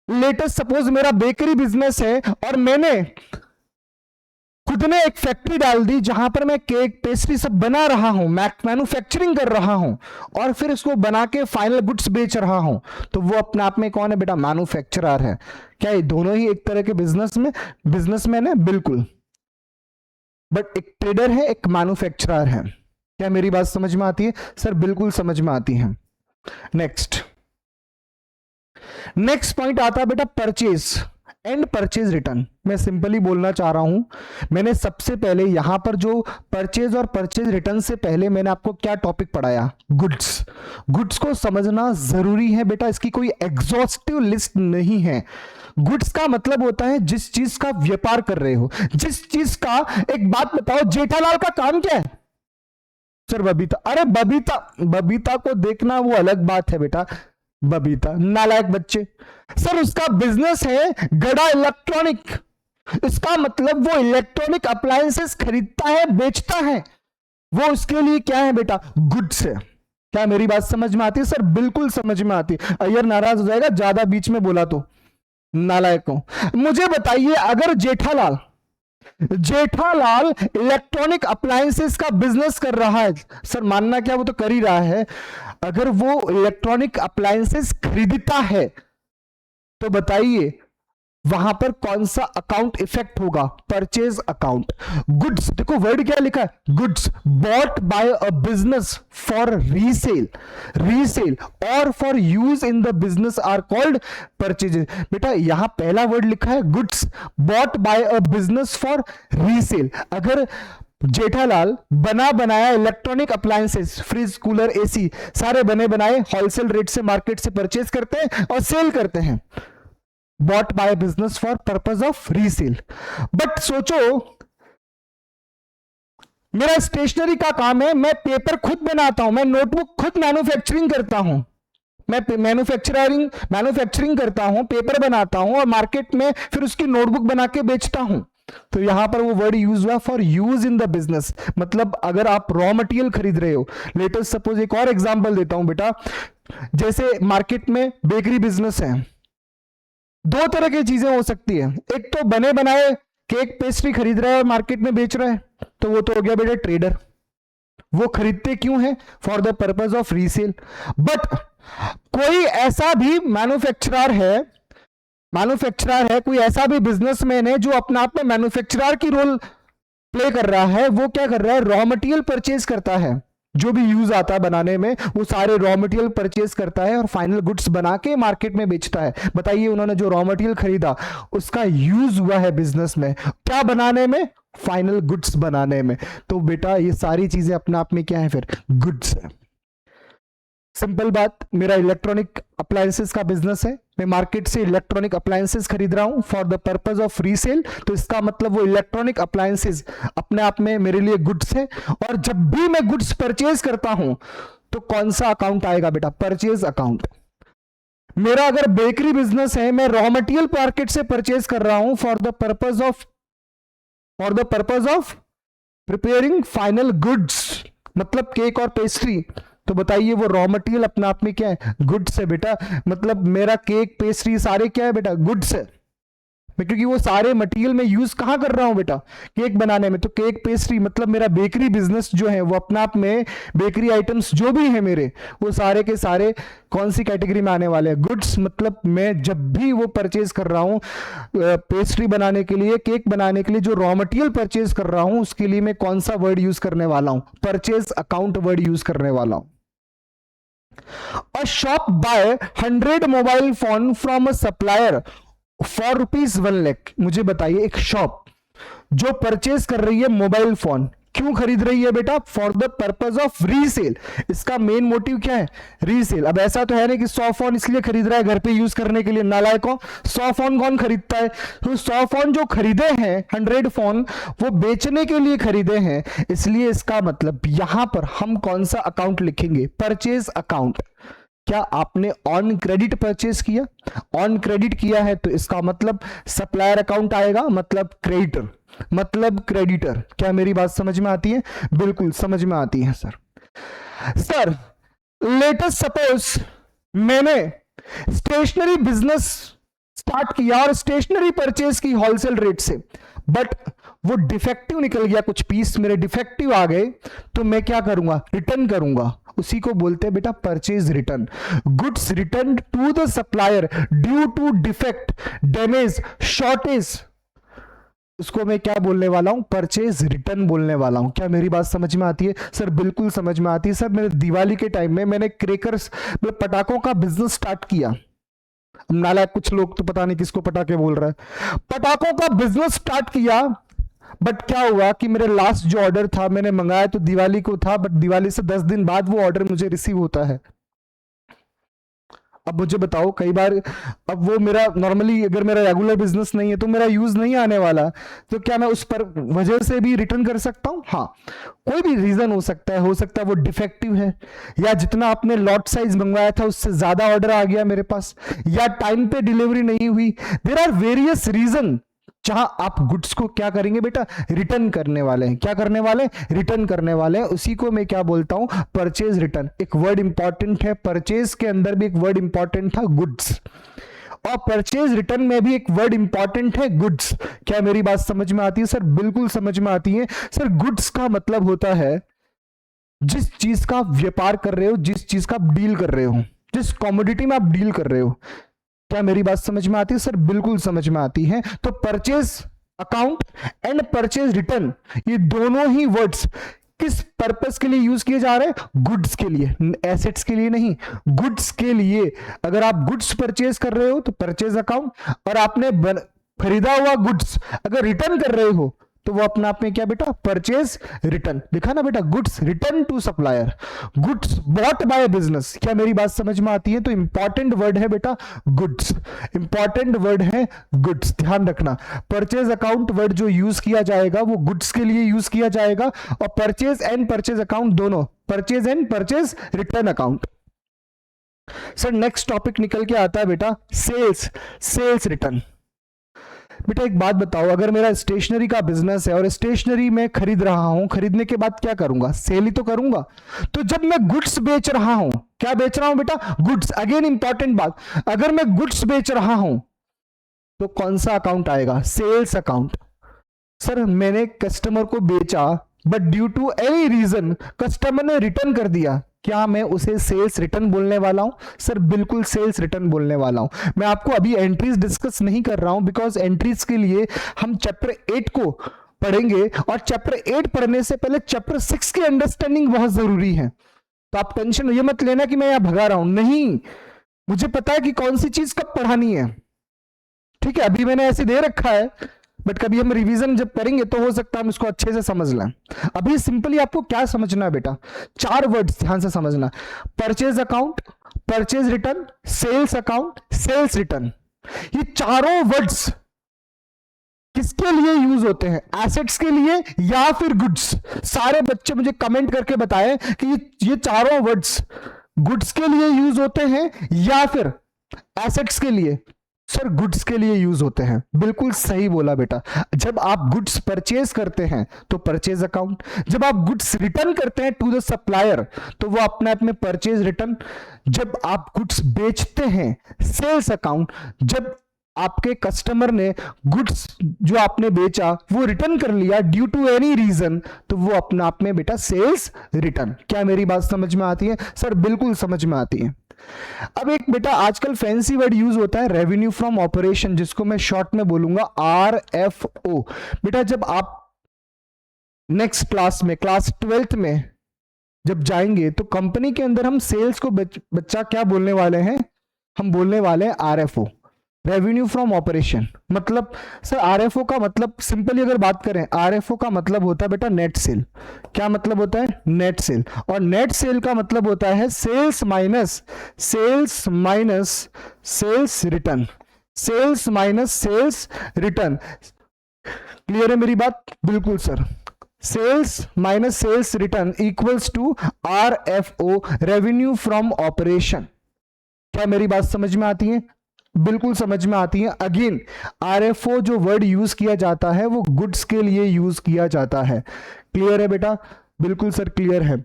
लेटेस्ट सपोज मेरा बेकरी बिजनेस है और मैंने खुद ने एक फैक्ट्री डाल दी जहां पर मैं केक, पेस्ट्री सब बना रहा हूं, मैन्युफैक्चरिंग कर रहा हूं और फिर इसको बना के फाइनल गुड्स बेच रहा हूं, तो वो अपने आप में कौन है बेटा? मैन्युफैक्चरर है। क्या ये दोनों ही एक तरह के बिजनेसमैन है? बिल्कुल। बट एक ट्रेडर है, एक मैन्युफैक्चरर है। क्या मेरी बात समझ में आती है? सर बिल्कुल समझ में आती है। नेक्स्ट पॉइंट आता है बेटा परचेज एंड परचेज रिटर्न। मैं सिंपली बोलना चाह रहा हूं, मैंने सबसे पहले यहां पर जो परचेज और परचेज रिटर्न से पहले मैंने आपको क्या टॉपिक पढ़ाया? गुड्स को समझना जरूरी है बेटा, इसकी कोई एग्जॉस्टिव लिस्ट नहीं है। गुड्स का मतलब होता है जिस चीज का व्यापार कर रहे हो, जिस चीज का। एक बात बताओ, जेठालाल का काम क्या है? सर बबीता। अरे बबीता को देखना वो अलग बात है बेटा, बबीता नालायक बच्चे। सर उसका बिजनेस है गड़ा इलेक्ट्रॉनिक, इसका मतलब वो इलेक्ट्रॉनिक अप्लायंसेस खरीदता है, बेचता है, वो उसके लिए क्या है बेटा? गुड्स है। क्या मेरी बात समझ में आती है? सर बिल्कुल समझ में आती है। अय्यर नाराज हो जाएगा ज्यादा बीच में बोला तो, नालायक को। मुझे बताइए, अगर जेठालाल जेठालाल इलेक्ट्रॉनिक अप्लायंसेस का बिजनेस कर रहा है। सर मानना क्या, वो तो कर ही रहा है। अगर वो इलेक्ट्रॉनिक अप्लायंसेस खरीदता है तो बताइए वहां पर कौन सा अकाउंट इफेक्ट होगा? Purchase account. गुड्स, देखो वर्ड क्या लिखा है, goods bought by a business for resale, resale और for use in the business are called purchases. बेटा यहां पहला वर्ड लिखा है goods bought by a business for resale. अगर जेठालाल बना बनाया electronic appliances, fridge, cooler, AC सारे बने बनाए होलसेल रेट से मार्केट से परचेज करते हैं और सेल करते हैं, bot by business for purpose of resale. But सोचो मेरा स्टेशनरी का काम है, मैं पेपर खुद बनाता हूं, मैं नोटबुक खुद मैन्युफैक्चरिंग करता हूं, मैं मैन्युफैक्चरिंग करता हूं, पेपर बनाता हूं और मार्केट में फिर उसकी नोटबुक बना के बेचता हूं। तो यहां पर वो वर्ड यूज हुआ for use in the business. मतलब अगर आप रॉ मटेरियल खरीद रहे हो, लेटेस्ट सपोज एक और एग्जांपल देता हूं बेटा, जैसे मार्केट में बेकरी बिजनेस है, दो तरह की चीजें हो सकती है। एक तो बने बनाए केक पेस्ट्री खरीद रहा है और मार्केट में बेच रहा है, तो वो तो हो गया बेटा ट्रेडर। वो खरीदते क्यों है? For the purpose of resale. But कोई ऐसा भी मैन्युफैक्चरर है, कोई ऐसा भी बिजनेसमैन है जो अपने आप में मैन्युफैक्चरर की रोल प्ले कर रहा है। वो क्या कर रहा है? रॉ मटेरियल परचेज करता है, जो भी यूज आता है बनाने में वो सारे रॉ मटेरियल परचेज करता है और फाइनल गुड्स बना के मार्केट में बेचता है। बताइए उन्होंने जो रॉ मटेरियल खरीदा उसका यूज हुआ है बिजनेस में, क्या बनाने में? फाइनल गुड्स बनाने में। तो बेटा ये सारी चीजें अपने आप में क्या है? फिर गुड्स है। सिंपल बात, मेरा इलेक्ट्रॉनिक अप्लायंसेस का बिजनेस है, मैं मार्केट से इलेक्ट्रॉनिक अप्लायंसेस खरीद रहा हूं for the purpose of resale. तो इसका मतलब वो इलेक्ट्रॉनिक अप्लायंसेस अपने आप में मेरे लिए गुड्स है। और जब भी मैं गुड्स परचेज करता हूं तो कौन सा अकाउंट आएगा बेटा? Purchase account. मेरा अगर बेकरी बिजनेस है, मैं रॉ मटेरियल मार्केट से परचेज कर रहा हूं for the purpose of preparing final goods, मतलब केक और पेस्ट्री। तो बताइए वो रॉ मटेरियल अपने आप में क्या है? गुड्स है बेटा। मतलब मेरा केक पेस्ट्री सारे क्या है बेटा? गुड्स है। क्योंकि वो सारे मटेरियल में यूज कहां कर रहा हूं बेटा? केक बनाने में। तो केक पेस्ट्री मतलब मेरा बेकरी बिजनेस जो है वो अपने आप में बेकरी आइटम्स जो भी है मेरे, वो सारे के सारे कौन सी कैटेगरी में आने वाले हैं? गुड्स। मतलब मैं जब भी वो परचेज कर रहा हूं पेस्ट्री बनाने के लिए, केक बनाने के लिए, जो रॉ मटेरियल परचेज कर रहा हूं उसके लिए मैं कौन सा वर्ड यूज करने वाला हूं? परचेज अकाउंट वर्ड यूज करने वाला हूं। A shop buy 100 mobile phone from a supplier for ₹1 lakh. मुझे बताइए एक शॉप जो परचेज कर रही है मोबाइल फोन, क्यों खरीद रही है बेटा? For the purpose of resale. इसका मेन मोटिव क्या है? रीसेल। अब ऐसा तो है नहीं कि 100 फोन इसलिए खरीद रहा है घर पे यूज करने के लिए, नालायकों। 100 फोन कौन खरीदता है? तो 100 फोन जो खरीदे हैं, 100 फोन वो बेचने के लिए खरीदे हैं। इसलिए इसका मतलब यहां पर हम कौन सा अकाउंट लिखेंगे? Purchase account. क्या आपने ऑन क्रेडिट परचेज किया? ऑन क्रेडिट किया है तो इसका मतलब सप्लायर अकाउंट आएगा, मतलब क्रेडिटर, मतलब क्रेडिटर। क्या मेरी बात समझ में आती है? बिल्कुल समझ में आती है सर लेटेस्ट सपोज मैंने स्टेशनरी बिजनेस स्टार्ट किया और स्टेशनरी परचेज की होलसेल रेट से, बट वो डिफेक्टिव निकल गया, कुछ पीस मेरे डिफेक्टिव आ गए, तो मैं क्या करूंगा? रिटर्न करूंगा। उसी को बोलते हैं बेटा purchase return. Goods return to the supplier due to defect, damage, shortage, उसको मैं क्या बोलने वाला हूं? परचेज रिटर्न बोलने वाला हूं। क्या मेरी बात समझ में आती है? सर बिल्कुल समझ में आती है सर। मेरे दिवाली के टाइम में मैंने क्रेकर्स, पटाखों का बिजनेस स्टार्ट किया। नालायक कुछ लोग तो पता नहीं किसको पटाखे बोल रहा है, पटाखों का बिजनेस स्टार्ट किया। बट क्या हुआ कि मेरे लास्ट जो ऑर्डर था मैंने मंगाया तो दिवाली को था, बट दिवाली से 10 दिन बाद वो ऑर्डर मुझे रिसीव होता है। अब मुझे बताओ, कई बार अब वो मेरा नॉर्मली अगर मेरा रेगुलर बिजनेस नहीं है तो मेरा यूज नहीं आने वाला, तो क्या मैं उस पर वजह से भी रिटर्न कर सकता हूं? हाँ, कोई भी रीजन हो सकता है वो डिफेक्टिव है, या जितना आपने लॉट साइज मंगवाया था उससे ज्यादा ऑर्डर आ गया मेरे पास, या टाइम पे डिलीवरी नहीं हुई। देयर आर वेरियस रीजन जहां आप गुड्स को क्या करेंगे बेटा? रिटर्न करने वाले हैं। क्या करने वाले? रिटर्न करने वाले हैं। उसी को मैं क्या बोलता हूं? Purchase return. एक वर्ड इंपॉर्टेंट है, परचेज के अंदर भी एक वर्ड इंपॉर्टेंट था, गुड्स। और परचेज रिटर्न में भी एक वर्ड इंपॉर्टेंट है गुड्स। क्या मेरी बात समझ में आती है सर? बिल्कुल समझ में आती है सर। गुड्स का मतलब होता है जिस चीज का आप व्यापार कर रहे हो, जिस चीज का आप डील कर रहे हो, जिस कॉमोडिटी में आप डील कर रहे हो। क्या मेरी बात समझ में आती है सर? बिल्कुल समझ में आती है। तो purchase account and purchase return, ये दोनों ही वर्ड्स किस पर्पस के लिए यूज किए जा रहे हैं? गुड्स के लिए, एसेट्स के लिए नहीं, गुड्स के लिए। अगर आप गुड्स परचेज कर रहे हो तो परचेज अकाउंट, और आपने खरीदा हुआ गुड्स अगर रिटर्न कर रहे हो तो वो अपने आप में क्या बेटा? Purchase return. लिखा ना बेटा, goods return to supplier, goods bought by business. क्या मेरी बात समझ में आती है? तो इंपॉर्टेंट वर्ड है बेटा गुड्स, इंपॉर्टेंट वर्ड है गुड्स, ध्यान रखना। परचेज अकाउंट वर्ड जो यूज किया जाएगा वो गुड्स के लिए यूज किया जाएगा, और परचेज एंड परचेज अकाउंट दोनों, purchase and purchase return account. Sir next topic निकल के आता है बेटा सेल्स, सेल्स रिटर्न। बेटा एक बात बताओ, अगर मेरा स्टेशनरी का बिजनेस है और स्टेशनरी में खरीद रहा हूं, खरीदने के बाद क्या करूंगा? सेल ही तो करूंगा। तो जब मैं गुड्स बेच रहा हूं, क्या बेच रहा हूं बेटा? गुड्स। अगेन इंपॉर्टेंट बात, अगर मैं गुड्स बेच रहा हूं तो कौन सा अकाउंट आएगा? Sales account. सर मैंने कस्टमर को बेचा but due to any reason customer ने रिटर्न कर दिया, क्या मैं उसे सेल्स रिटर्न बोलने वाला हूं? सर बिल्कुल सेल्स रिटर्न बोलने वाला हूं। मैं आपको अभी एंट्रीज डिस्कस नहीं कर रहा हूं, बिकॉज एंट्रीज के लिए हम चैप्टर 8 को पढ़ेंगे, और चैप्टर 8 पढ़ने से पहले चैप्टर 6 की अंडरस्टैंडिंग बहुत जरूरी है। तो आप टेंशन ये मत लेना कि मैं यहां भगा रहा हूं, नहीं, मुझे पता है कि कौन सी चीज कब पढ़ानी है। ठीक है, अभी मैंने ऐसे दे रखा है, बट कभी हम रिवीजन जब करेंगे तो हो सकता है हम इसको अच्छे से समझ लें। अभी सिंपली आपको क्या समझना है बेटा? 4 वर्ड्स ध्यान से समझना, purchase account, purchase return, sales account, sales return. ये चारों वर्ड्स किसके लिए यूज होते हैं? एसेट्स के लिए या फिर गुड्स? सारे बच्चे मुझे कमेंट करके बताएं कि ये चारों वर्ड्स गुड्स के लिए यूज होते हैं या फिर एसेट्स के लिए? सर गुड्स के लिए यूज होते हैं। बिल्कुल सही बोला बेटा। जब आप गुड्स परचेज करते हैं तो परचेज अकाउंट, जब आप गुड्स रिटर्न करते हैं टू द सप्लायर तो वो अपने आप में परचेज रिटर्न, जब आप गुड्स बेचते हैं सेल्स अकाउंट, जब आपके कस्टमर ने गुड्स जो आपने बेचा वो रिटर्न कर लिया ड्यू टू एनी रीजन तो वो अपने आप में बेटा सेल्स रिटर्न। क्या मेरी बात समझ में आती है? सर बिल्कुल समझ में आती है। अब एक बेटा आजकल फैंसी वर्ड यूज होता है रेवेन्यू फ्रॉम ऑपरेशन, जिसको मैं शॉर्ट में बोलूंगा RFO। बेटा जब आप नेक्स्ट क्लास में, क्लास 12th में जब जाएंगे तो कंपनी के अंदर हम सेल्स को बच्चा क्या बोलने वाले हैं? हम बोलने वाले हैं RFO, रेवेन्यू फ्रॉम ऑपरेशन। मतलब सर RFO का मतलब सिंपली अगर बात करें, RFO का मतलब होता है बेटा नेट सेल। क्या मतलब होता है? Net sale. और नेट सेल का मतलब होता है sales minus sales return, sales minus sales return. Clear है मेरी बात? बिल्कुल sir. Sales minus sales return equals to RFO, revenue from operation. क्या मेरी बात समझ में आती है? बिल्कुल समझ में आती है। अगेन RFO जो वर्ड यूज किया जाता है वो गुड्स के लिए यूज किया जाता है। क्लियर है बेटा? बिल्कुल सर क्लियर है।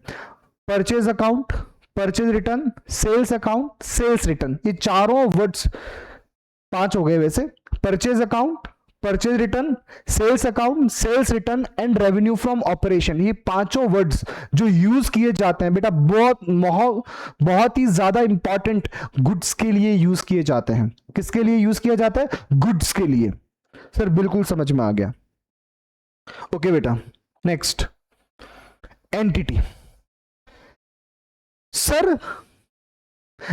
Purchase account, purchase return, sales account, sales return, ये चारों वर्ड्स 5 हो गए वैसे। Purchase account, purchase return, sales account, sales return and revenue from operation, ये पांचों वर्ड्स जो यूज किए जाते हैं बेटा बहुत ही ज्यादा इंपॉर्टेंट गुड्स के लिए यूज किए जाते हैं। किसके लिए यूज किया जाता है? गुड्स के लिए। सर बिल्कुल समझ में आ गया। ओके बेटा नेक्स्ट, एंटिटी। सर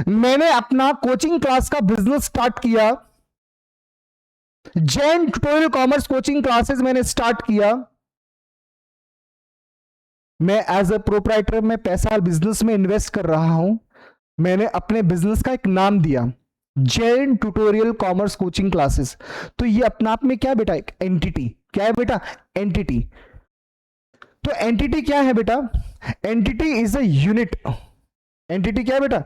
मैंने अपना कोचिंग क्लास का बिजनेस स्टार्ट किया, Jain tutorial commerce coaching classes मैंने स्टार्ट किया। मैं एज अ प्रोप्राइटर में पैसा बिजनेस में इन्वेस्ट कर रहा हूं। मैंने अपने बिजनेस का एक नाम दिया Jain tutorial commerce coaching classes. तो ये अपने आप में क्या बेटा? एक एंटिटी। क्या है बेटा? एंटिटी। तो एंटिटी क्या है बेटा? Entity is a unit. Entity क्या है बेटा?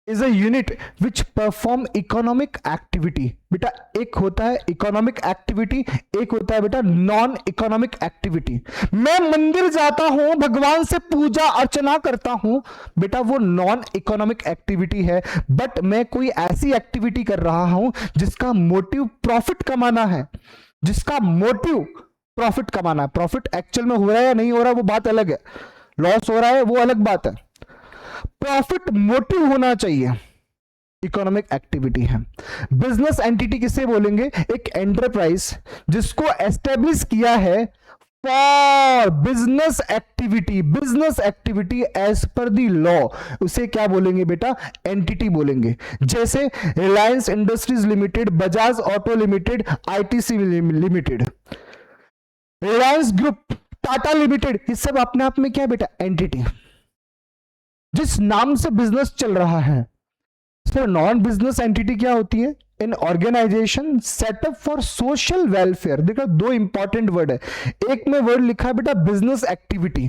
Is a unit which perform economic activity. बेटा एक होता है इकोनॉमिक एक्टिविटी, एक होता है बेटा नॉन इकोनॉमिक एक्टिविटी। मैं मंदिर जाता हूं, भगवान से पूजा अर्चना करता हूं, बेटा वो नॉन इकोनॉमिक एक्टिविटी है। बट मैं कोई ऐसी एक्टिविटी कर रहा हूं जिसका मोटिव प्रॉफिट कमाना है, जिसका मोटिव प्रॉफिट कमाना है। प्रॉफिट एक्चुअल में हो रहा है या नहीं हो रहा वो बात अलग है, लॉस हो रहा है वो अलग बात है, प्रॉफिट मोटिव होना चाहिए, इकोनॉमिक एक्टिविटी है। बिजनेस एंटिटी किसे बोलेंगे? एक एंटरप्राइज जिसको एस्टेब्लिश किया है for business activity, business activity as per the law, उसे क्या बोलेंगे बेटा? एंटिटी बोलेंगे। जैसे Reliance industries limited, Bajaj auto limited, ITC limited, Reliance group, Tata limited, ये सब अपने आप में क्या है बेटा? एंटिटी। जिस नाम से बिजनेस चल रहा है। सर नॉन बिजनेस एंटिटी क्या होती है? In organisation setup for social welfare. देखो दो इंपॉर्टेंट वर्ड है, एक में वर्ड लिखा है बेटा बिजनेस एक्टिविटी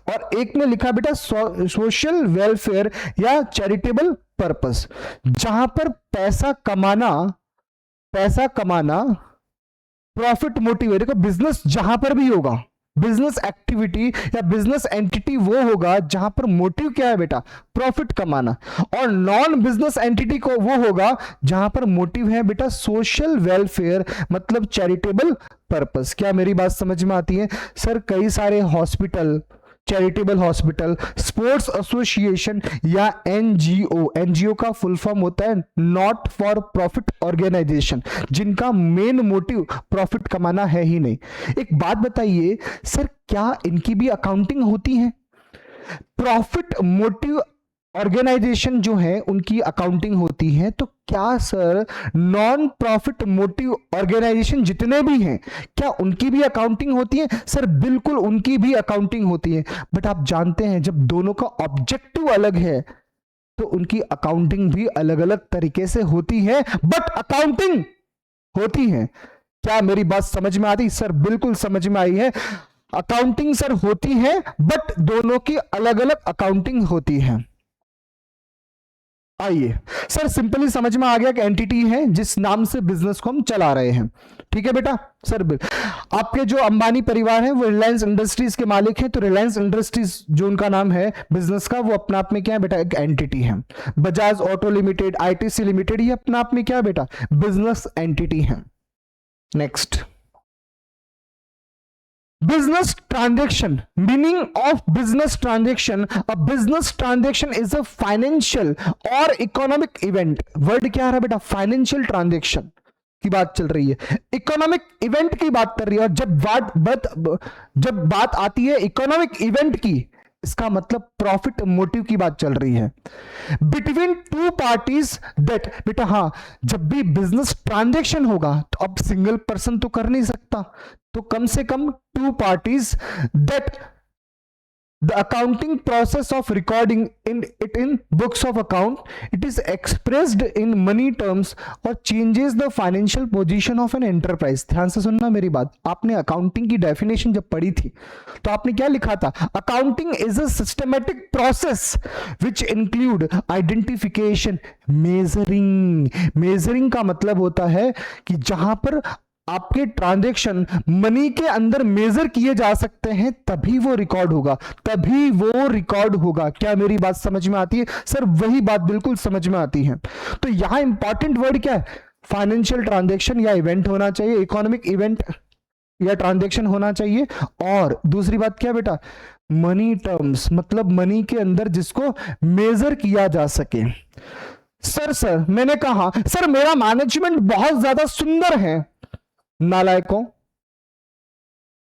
और एक में लिखा है बेटा सोशल वेलफेयर या चैरिटेबल पर्पस। जहां पर पैसा कमाना प्रॉफिट मोटिव है। देखो बिजनेस जहां पर भी होगा, बिजनेस एक्टिविटी या बिजनेस एंटिटी वो होगा जहां पर मोटिव क्या है बेटा? प्रॉफिट कमाना। और नॉन बिजनेस एंटिटी को वो होगा जहां पर मोटिव है बेटा सोशल वेलफेयर, मतलब चैरिटेबल पर्पस। क्या मेरी बात समझ में आती है? सर कई सारे hospital, charitable hospital, sports association या एनजीओ, एनजीओ का फुल फॉर्म होता है नॉट फॉर प्रॉफिट ऑर्गेनाइजेशन, जिनका मेन मोटिव प्रॉफिट कमाना है ही नहीं। एक बात बताइए सर, क्या इनकी भी अकाउंटिंग होती है? प्रॉफिट मोटिव ऑर्गेनाइजेशन जो है उनकी अकाउंटिंग होती है, तो क्या sir non profit motive organisation जितने भी हैं क्या उनकी भी अकाउंटिंग होती है? सर बिल्कुल उनकी भी अकाउंटिंग होती है। बट आप जानते हैं जब दोनों का ऑब्जेक्टिव अलग है तो उनकी अकाउंटिंग भी अलग अलग तरीके से होती है, बट अकाउंटिंग होती है। क्या मेरी बात समझ में आती? सर बिल्कुल समझ में आई है। अकाउंटिंग सर होती है बट दोनों की अलग अलग अकाउंटिंग होती है। आइए सर सिंपली समझ में आ गया कि एंटिटी है जिस नाम से बिजनेस को हम चला रहे हैं। ठीक है बेटा। सर आपके जो अंबानी परिवार है वो रिलायंस इंडस्ट्रीज के मालिक हैं, तो रिलायंस इंडस्ट्रीज जो उनका नाम है बिजनेस का वो अपने आप में क्या है बेटा? एक एंटिटी है। Bajaj auto limited, ITC limited, ये अपने आप में क्या है बेटा? बिजनेस एंटिटी है। Next, business transaction, meaning of business transaction, a business transaction is a financial or economic event। Word क्या आ रहा है बेटा? फाइनेंशियल ट्रांजेक्शन की बात चल रही है, इकोनॉमिक इवेंट की बात कर रही है। और जब बात आती है इकोनॉमिक इवेंट की, इसका मतलब प्रॉफिट मोटिव की बात चल रही है बिटवीन टू पार्टीज दैट। बेटा हाँ, जब भी बिजनेस ट्रांजैक्शन होगा तो अब सिंगल पर्सन तो कर नहीं सकता, तो कम से कम two parties that the accounting process of recording in books of account, it is expressed in money terms और changes the financial position of an enterprise. ध्यान से सुनना मेरी बात। आपने अकाउंटिंग की डेफिनेशन जब पढ़ी थी तो आपने क्या लिखा था? Accounting is a systematic process which include identification, measuring. Measuring का मतलब होता है कि जहां पर आपके ट्रांजैक्शन मनी के अंदर मेजर किए जा सकते हैं तभी वो रिकॉर्ड होगा, तभी वो रिकॉर्ड होगा। क्या मेरी बात समझ में आती है? सर वही बात बिल्कुल समझ में आती है। तो यहां इंपॉर्टेंट वर्ड क्या है? फाइनेंशियल ट्रांजैक्शन या इवेंट होना चाहिए, इकोनॉमिक इवेंट या ट्रांजैक्शन होना चाहिए। और दूसरी बात क्या बेटा? मनी टर्म्स, मतलब मनी के अंदर जिसको मेजर किया जा सके। सर मैंने कहा सर मेरा मैनेजमेंट बहुत ज्यादा सुंदर है। नालायकों,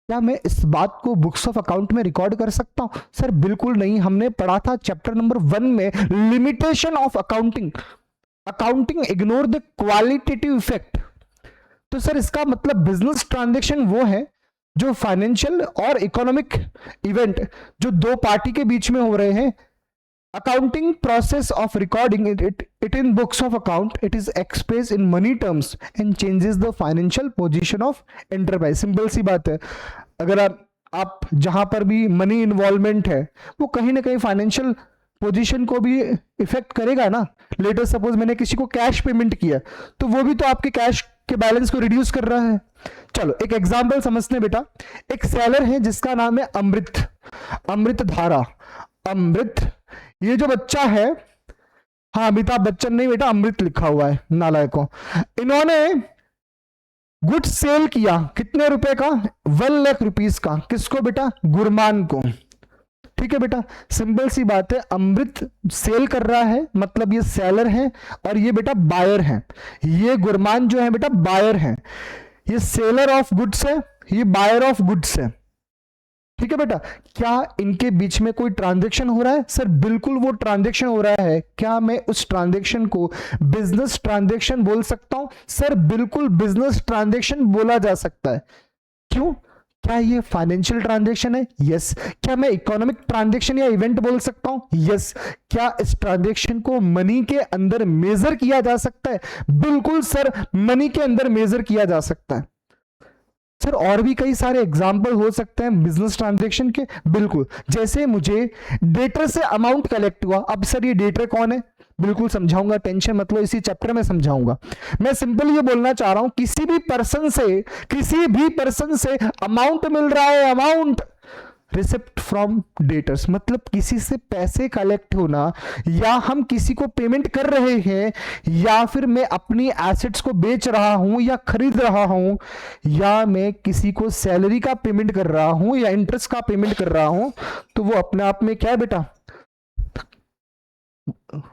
क्या मैं इस बात को बुक्स ऑफ अकाउंट में रिकॉर्ड कर सकता हूं? सर बिल्कुल नहीं। हमने पढ़ा था चैप्टर नंबर 1 में limitation of accounting, accounting ignore the qualitative effect. तो सर इसका मतलब बिजनेस ट्रांजैक्शन वो है जो फाइनेंशियल और इकोनॉमिक इवेंट जो दो पार्टी के बीच में हो रहे हैं। Accounting process of recording it in books of account, it is expressed in money terms and changes the financial position of enterprise। Simple सी बात है, अगर आप जहां पर भी मनी इन्वॉल्वमेंट है वो कहीं ना कहीं फाइनेंशियल पोजीशन को भी इफेक्ट करेगा ना। लेटर सपोज मैंने किसी को कैश पेमेंट किया तो वो भी तो आपके कैश के बैलेंस को रिड्यूस कर रहा है। चलो एक एग्जांपल समझते हैं बेटा। एक सेलर है जिसका नाम है अमृत, अमृत धारा, अमृत। ये जो बच्चा है, हाँ अमिताभ बच्चन नहीं बेटा, अमृत लिखा हुआ है नालायक को। इन्होंने गुड्स सेल किया कितने रुपए का, 1,00,000 रुपीज का। किसको बेटा, गुरमान को। ठीक है बेटा, सिंपल सी बात है, अमृत सेल कर रहा है मतलब ये सेलर है और ये बेटा बायर है। ये गुरमान जो है बेटा बायर है, ये सेलर ऑफ गुड्स है, ये बायर ऑफ गुड्स है। ठीक है बेटा, क्या इनके बीच में कोई ट्रांजैक्शन हो रहा है? सर बिल्कुल वो ट्रांजैक्शन हो रहा है। क्या मैं उस ट्रांजैक्शन को बिजनेस ट्रांजैक्शन बोल सकता हूं? सर बिल्कुल बिजनेस ट्रांजैक्शन बोला जा सकता है। क्यों? क्या ये फाइनेंशियल ट्रांजैक्शन है? यस। क्या मैं इकोनॉमिक ट्रांजैक्शन या इवेंट बोल सकता हूं? यस। क्या इस ट्रांजैक्शन को मनी के अंदर मेजर किया जा सकता है? बिल्कुल सर, मनी के अंदर मेजर किया जा सकता है। सर और भी कई सारे एग्जाम्पल हो सकते हैं बिजनेस ट्रांजैक्शन के। बिल्कुल, जैसे मुझे डेटर से अमाउंट कलेक्ट हुआ। अब सर ये डेटर कौन है? बिल्कुल समझाऊंगा, टेंशन मत लो, इसी चैप्टर में समझाऊंगा। मैं सिंपल ये बोलना चाह रहा हूं, किसी भी पर्सन से अमाउंट मिल रहा है, अमाउंट रिसिप्ट फ्रॉम डेटर्स, मतलब किसी से पैसे कलेक्ट होना, या हम किसी को पेमेंट कर रहे हैं, या फिर मैं अपनी एसेट्स को बेच रहा हूं या खरीद रहा हूं, या मैं किसी को सैलरी का पेमेंट कर रहा हूं या इंटरेस्ट का पेमेंट कर रहा हूं, तो वो अपने आप में क्या है बेटा,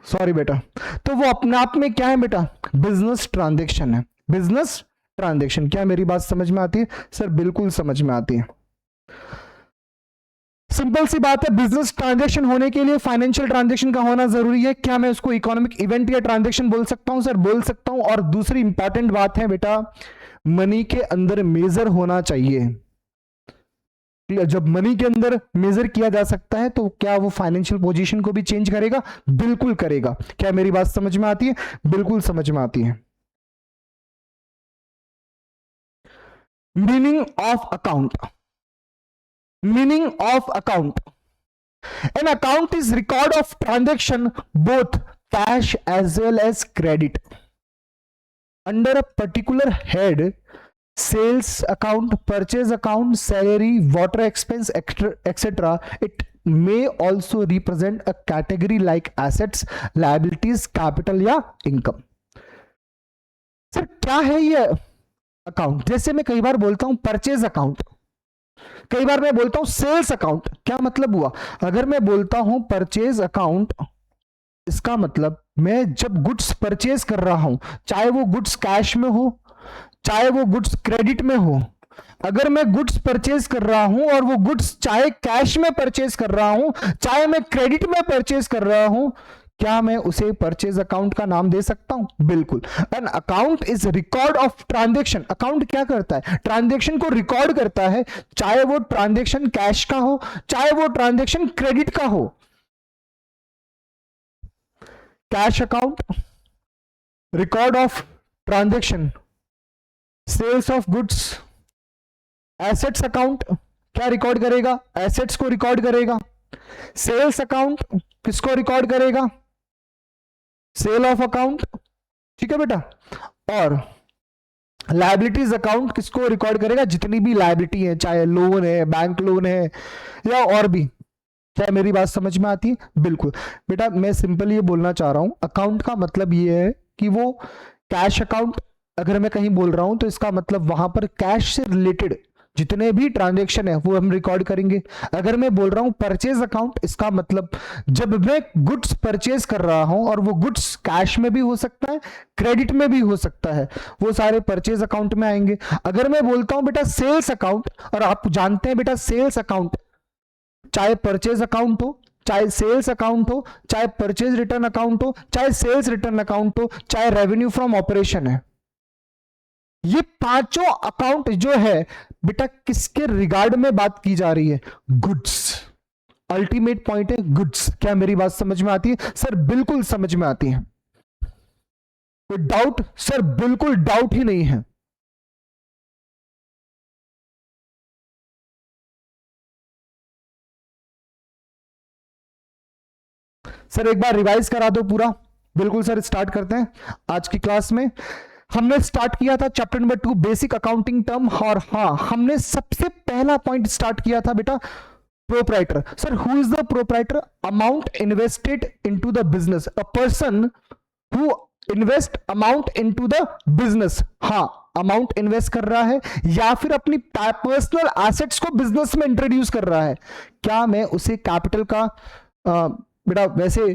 सॉरी बेटा, तो वो अपने आप में क्या है बेटा, बिजनेस ट्रांजैक्शन है। Business transaction. क्या मेरी बात समझ में आती है? सर बिल्कुल समझ में आती है। सिंपल सी बात है, बिजनेस ट्रांजैक्शन होने के लिए फाइनेंशियल ट्रांजैक्शन का होना जरूरी है। क्या मैं उसको इकोनॉमिक इवेंट या ट्रांजैक्शन बोल सकता हूं? सर बोल सकता हूं। और दूसरी इंपॉर्टेंट बात है बेटा, मनी के अंदर मेजर होना चाहिए। जब मनी के अंदर मेजर किया जा सकता है तो क्या वो फाइनेंशियल पोजीशन को भी चेंज करेगा? बिल्कुल करेगा। क्या मेरी बात समझ में आती है? बिल्कुल समझ में आती है। Meaning of account. Meaning of account, an account is record of transaction both cash as well as credit under a particular head: sales account, purchase account, salary, water expense, etc. It may also represent a category like assets, liabilities, capital या income. Sir क्या है ये account? जैसे मैं कई बार बोलता हूं purchase account, कई बार मैं बोलता हूं सेल्स अकाउंट। क्या मतलब हुआ? अगर मैं बोलता हूं परचेज अकाउंट, इसका मतलब मैं जब गुड्स परचेज कर रहा हूं, चाहे वो गुड्स कैश में हो, चाहे वो गुड्स क्रेडिट में हो, अगर मैं गुड्स परचेज कर रहा हूं और वो गुड्स चाहे कैश में परचेज कर रहा हूं, चाहे मैं क्रेडिट में परचेज कर रहा हूं, क्या मैं उसे परचेज अकाउंट का नाम दे सकता हूं? बिल्कुल। An account is record of transaction. Account क्या करता है? ट्रांजैक्शन को रिकॉर्ड करता है, चाहे वो ट्रांजैक्शन कैश का हो, चाहे वो ट्रांजैक्शन क्रेडिट का हो। Cash account, record of transaction, sales of goods. Assets account क्या रिकॉर्ड करेगा? एसेट्स को रिकॉर्ड करेगा। सेल्स अकाउंट किसको रिकॉर्ड करेगा? Sale of account. ठीक है बेटा। और लायबिलिटीज अकाउंट किसको रिकॉर्ड करेगा? जितनी भी लायबिलिटी है, चाहे लोन है, बैंक लोन है या और भी। क्या मेरी बात समझ में आती है? बिल्कुल बेटा, मैं सिंपल ये बोलना चाह रहा हूं, अकाउंट का मतलब ये है कि वो कैश अकाउंट अगर मैं कहीं बोल रहा हूं तो इसका मतलब वहां पर कैश से रिलेटेड जितने भी ट्रांजैक्शन है वो हम रिकॉर्ड करेंगे। अगर मैं बोल रहा हूं परचेज अकाउंट, इसका मतलब जब मैं गुड्स परचेज कर रहा हूं, और वो गुड्स कैश में भी हो सकता है, क्रेडिट में भी हो सकता है, वो सारे परचेज अकाउंट में आएंगे। अगर मैं बोलता हूं बेटा सेल्स अकाउंट, और आप जानते हैं बेटा सेल्स अकाउंट चाहे परचेज अकाउंट हो, चाहे सेल्स अकाउंट हो, चाहे परचेज रिटर्न अकाउंट हो, चाहे सेल्स रिटर्न अकाउंट हो, चाहे रेवेन्यू फ्रॉम ऑपरेशन है, ये पांचों अकाउंट जो है बेटा किसके रिगार्ड में बात की जा रही है? गुड्स। अल्टीमेट पॉइंट है गुड्स। क्या मेरी बात समझ में आती है? सर बिल्कुल समझ में आती है। कोई डाउट? सर बिल्कुल डाउट ही नहीं है। सर एक बार रिवाइज करा दो पूरा। बिल्कुल सर, स्टार्ट करते हैं आज की क्लास में। हमने स्टार्ट किया था chapter number 2 basic accounting term, और हाँ हमने सबसे पहला पॉइंट स्टार्ट किया था बेटा proprietor. Sir who is the proprietor? Amount invested into the business, a person who invest amount into the business. हाँ, अमाउंट इन्वेस्ट कर रहा है या फिर अपनी पर्सनल एसेट्स को बिजनेस में इंट्रोड्यूस कर रहा है। क्या मैं उसे कैपिटल का बेटा, वैसे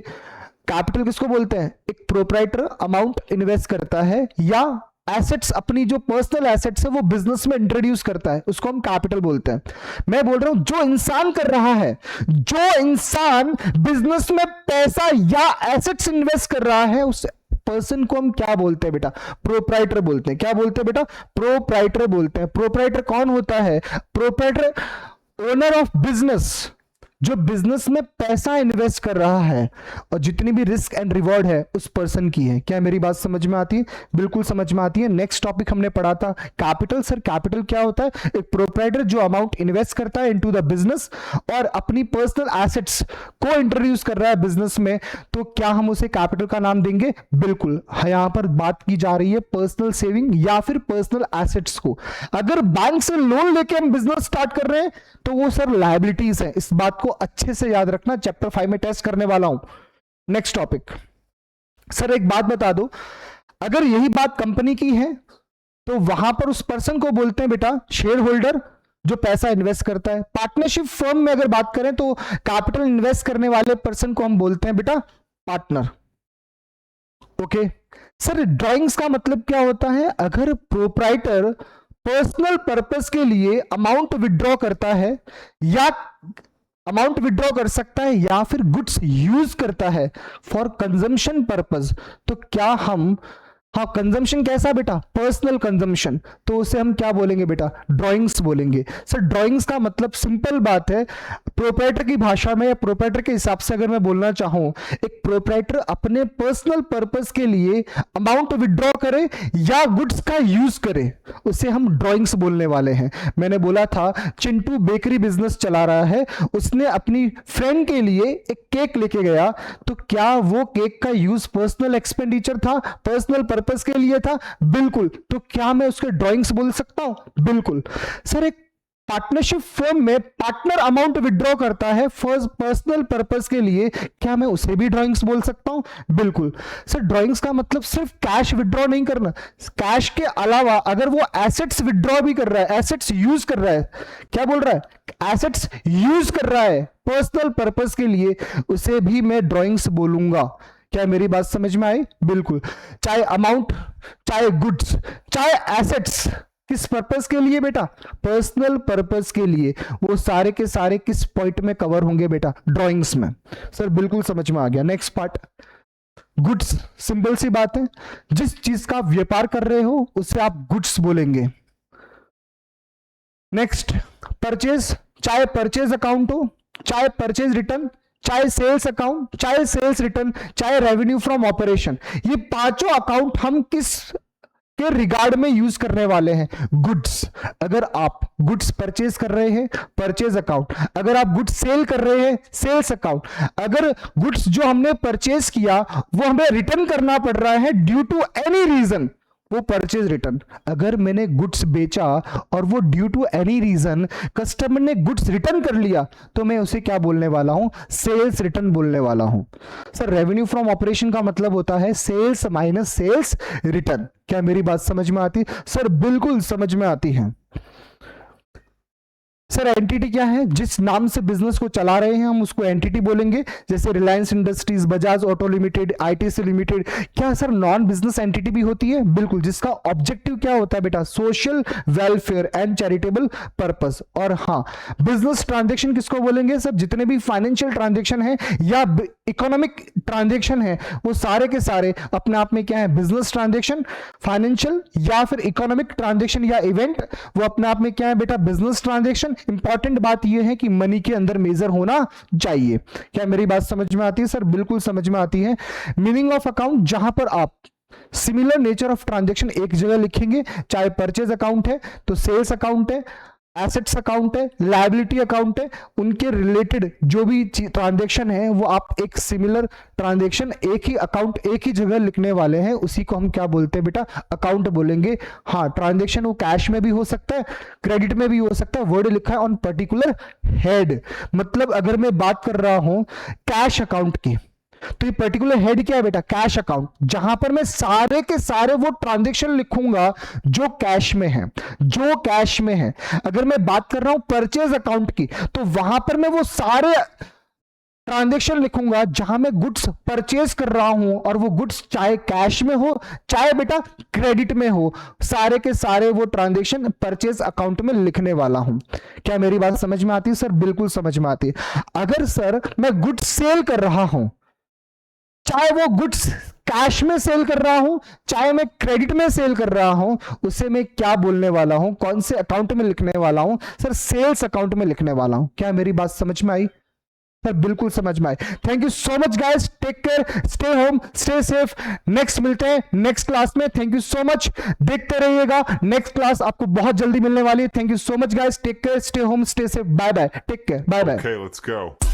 कैपिटल किसको बोलते हैं? एक प्रोप्राइटर अमाउंट इन्वेस्ट करता है या एसेट्स, अपनी जो पर्सनल एसेट्स है वो बिजनेस में इंट्रोड्यूस करता है, उसको हम कैपिटल बोलते हैं। मैं बोल रहा हूं जो इंसान कर रहा है, जो इंसान बिजनेस में पैसा या एसेट्स इन्वेस्ट कर रहा है, उस पर्सन को हम क्या बोलते हैं बेटा? प्रोप्राइटर बोलते हैं। क्या बोलते हैं बेटा? प्रोप्राइटर बोलते हैं। प्रोप्राइटर कौन होता है? प्रोप्राइटर ओनर ऑफ बिजनेस, जो बिजनेस में पैसा इन्वेस्ट कर रहा है और जितनी भी रिस्क एंड रिवॉर्ड है उस पर्सन की है। क्या मेरी बात समझ में आती है? बिल्कुल समझ में आती है। नेक्स्ट टॉपिक हमने पढ़ा था कैपिटल। सर कैपिटल क्या होता है? एक प्रोप्राइटर जो अमाउंट इन्वेस्ट करता है इनटू द बिजनेस और अपनी पर्सनल एसेट्स को इंट्रोड्यूस कर रहा है बिजनेस में, तो क्या हम उसे कैपिटल का नाम देंगे? बिल्कुल। यहां पर बात की जा रही है पर्सनल सेविंग या फिर पर्सनल एसेट्स को। अगर बैंक से लोन लेके हम बिजनेस स्टार्ट कर रहे हैं तो वो सर लायबिलिटीज है। इस बात को अच्छे से याद रखना, चैप्टर 5 में टेस्ट करने वाला हूं। Next topic. सर एक बात बता दो, अगर यही बात कंपनी की है तो वहां पर उस पर्सन को बोलते हैं बेटा शेयर होल्डर, जो पैसा इन्वेस्ट करता है। पार्टनरशिप फर्म में अगर बात करें तो कैपिटल इन्वेस्ट करने वाले पर्सन को हम बोलते हैं बेटा पार्टनर। ओके सर, ड्राइंग्स का मतलब क्या होता है? अगर प्रोप्राइटर पर्सनल पर्पस के लिए अमाउंट विड्रॉ करता है या अमाउंट विड्रॉ कर सकता है या फिर गुड्स यूज करता है फॉर कंजम्पशन पर्पस, तो क्या हम, हाँ कंजम्पशन कैसा बेटा? पर्सनल कंजम्पशन, तो उसे हम क्या बोलेंगे बेटा? ड्राइंग्स बोलेंगे। सर ड्राइंग्स का मतलब सिंपल बात है, प्रोप्राइटर की भाषा में या प्रोप्राइटर के हिसाब से अगर मैं बोलना चाहूं, एक प्रोप्राइटर अपने पर्सनल पर्पस के लिए अमाउंट विड्रॉ करे या गुड्स का यूज करे, उसे हम ड्राइंग्स बोलने वाले हैं। मैंने बोला था चिंटू बेकरी बिजनेस चला रहा है, उसने अपनी फ्रेंड के लिए एक केक लेके गया, तो क्या वो केक का यूज पर्सनल एक्सपेंडिचर था, पर्सनल पर्पस के लिए था? बिल्कुल। तो क्या मैं उसके ड्राइंग्स बोल सकता हूं? बिल्कुल। सर एक पार्टनरशिप फर्म में पार्टनर अमाउंट विड्रॉ करता है फर्स्ट पर्सनल पर्पस के लिए, क्या मैं उसे भी ड्राइंग्स बोल सकता हूं? बिल्कुल। सर ड्राइंग्स का मतलब सिर्फ कैश विड्रॉ नहीं करना, कैश के अलावा अगर वो एसेट्स विड्रॉ भी कर रहा है, एसेट्स यूज कर रहा है, क्या बोल रहा है? एसेट्स यूज कर रहा है पर्सनल पर्पस के लिए, उसे भी मैं ड्राइंग्स बोलूंगा। क्या मेरी बात समझ में आई? बिल्कुल। चाहे अमाउंट, चाहे गुड्स, चाहे एसेट्स, किस पर्पस के लिए बेटा? पर्सनल पर्पस के लिए। वो सारे के सारे किस पॉइंट में कवर होंगे बेटा? ड्राइंग्स में। सर बिल्कुल समझ में आ गया। Next part, goods. सिंपल सी बात है, जिस चीज का आप व्यापार कर रहे हो उसे आप गुड्स बोलेंगे। नेक्स्ट परचेज, चाहे परचेज अकाउंट हो, चाहे परचेज रिटर्न, चाहे सेल्स अकाउंट, चाहे सेल्स रिटर्न, चाहे रेवेन्यू फ्रॉम ऑपरेशन, ये पांचों अकाउंट हम किस के रिगार्ड में यूज करने वाले हैं? गुड्स। अगर आप गुड्स परचेज कर रहे हैं, परचेज अकाउंट। अगर आप गुड्स सेल कर रहे हैं, सेल्स अकाउंट। अगर गुड्स जो हमने परचेज किया वो हमें रिटर्न करना पड़ रहा है ड्यू टू एनी रीजन, वो परचेज रिटर्न। अगर मैंने गुड्स बेचा और वो due to any reason customer ने गुड्स रिटर्न कर लिया, तो मैं उसे क्या बोलने वाला हूं? सेल्स रिटर्न बोलने वाला हूं। सर रेवेन्यू फ्रॉम ऑपरेशन का मतलब होता है सेल्स माइनस सेल्स रिटर्न। क्या मेरी बात समझ में आती? सर बिल्कुल समझ में आती है। सर एंटिटी क्या है? जिस नाम से बिजनेस को चला रहे हैं हम उसको एंटिटी बोलेंगे, जैसे Reliance industries, Bajaj auto limited, ITC limited. क्या सर नॉन बिजनेस एंटिटी भी होती है? बिल्कुल। जिसका ऑब्जेक्टिव क्या होता है बेटा? Social welfare and charitable purpose. और हाँ, बिजनेस ट्रांजेक्शन किसको बोलेंगे? सब जितने भी फाइनेंशियल ट्रांजेक्शन है या इकोनॉमिक ट्रांजेक्शन है वो सारे के सारे अपने आप में क्या है? Business transaction. फाइनेंशियल या फिर इकोनॉमिक ट्रांजेक्शन या इवेंट, वो अपने आप में क्या है बेटा? Business transaction. इंपॉर्टेंट बात यह है कि मनी के अंदर मेजर होना चाहिए। क्या मेरी बात समझ में आती है? सर बिल्कुल समझ में आती है। मीनिंग ऑफ अकाउंट, जहां पर आप सिमिलर नेचर ऑफ ट्रांजैक्शन एक जगह लिखेंगे, चाहे परचेज अकाउंट है तो सेल्स अकाउंट है, एसेट्स अकाउंट है, लायबिलिटी अकाउंट है, उनके रिलेटेड जो भी ट्रांजैक्शन है वो आप एक सिमिलर ट्रांजैक्शन एक ही अकाउंट एक ही जगह लिखने वाले हैं, उसी को हम क्या बोलते हैं बेटा, अकाउंट बोलेंगे। हाँ, ट्रांजैक्शन वो कैश में भी हो सकता है, क्रेडिट में भी हो सकता है, वर्ड लिखा है ऑन पर्टिकुलर हेड। मतलब अगर मैं बात कर रहा हूं कैश अकाउंट की, तो ये पर्टिकुलर हेड क्या है बेटा, कैश अकाउंट, जहां पर मैं सारे के सारे वो ट्रांजैक्शन लिखूंगा जो कैश में है, जो कैश में है। अगर मैं बात कर रहा हूं परचेज अकाउंट की, तो वहां पर मैं वो सारे ट्रांजैक्शन लिखूंगा जहां मैं गुड्स परचेज कर रहा हूं, और वो गुड्स चाहे कैश में हो चाहे बेटा क्रेडिट में हो, सारे के सारे वो ट्रांजैक्शन परचेज अकाउंट में लिखने वाला हूं। क्या मेरी बात समझ में आती है सर? बिल्कुल समझ में आती है। अगर सर मैं गुड्स सेल कर रहा हूं, चाहे वो गुड्स कैश में सेल कर रहा हूं चाहे मैं क्रेडिट में सेल कर रहा हूं, उसे मैं क्या बोलने वाला हूं, कौन से अकाउंट में लिखने वाला हूं सर? सेल्स अकाउंट में लिखने वाला हूं। क्या मेरी बात समझ में आई सर? बिल्कुल समझ में आई। Thank you so much guys, take care, stay home, stay safe. Next मिलते हैं नेक्स्ट क्लास में। थैंक यू सो मच, देखते रहिएगा, नेक्स्ट क्लास आपको बहुत जल्दी मिलने वाली है। Thank you so much guys, take care, stay home, stay safe, bye bye, take care, bye bye. Okay, let's go.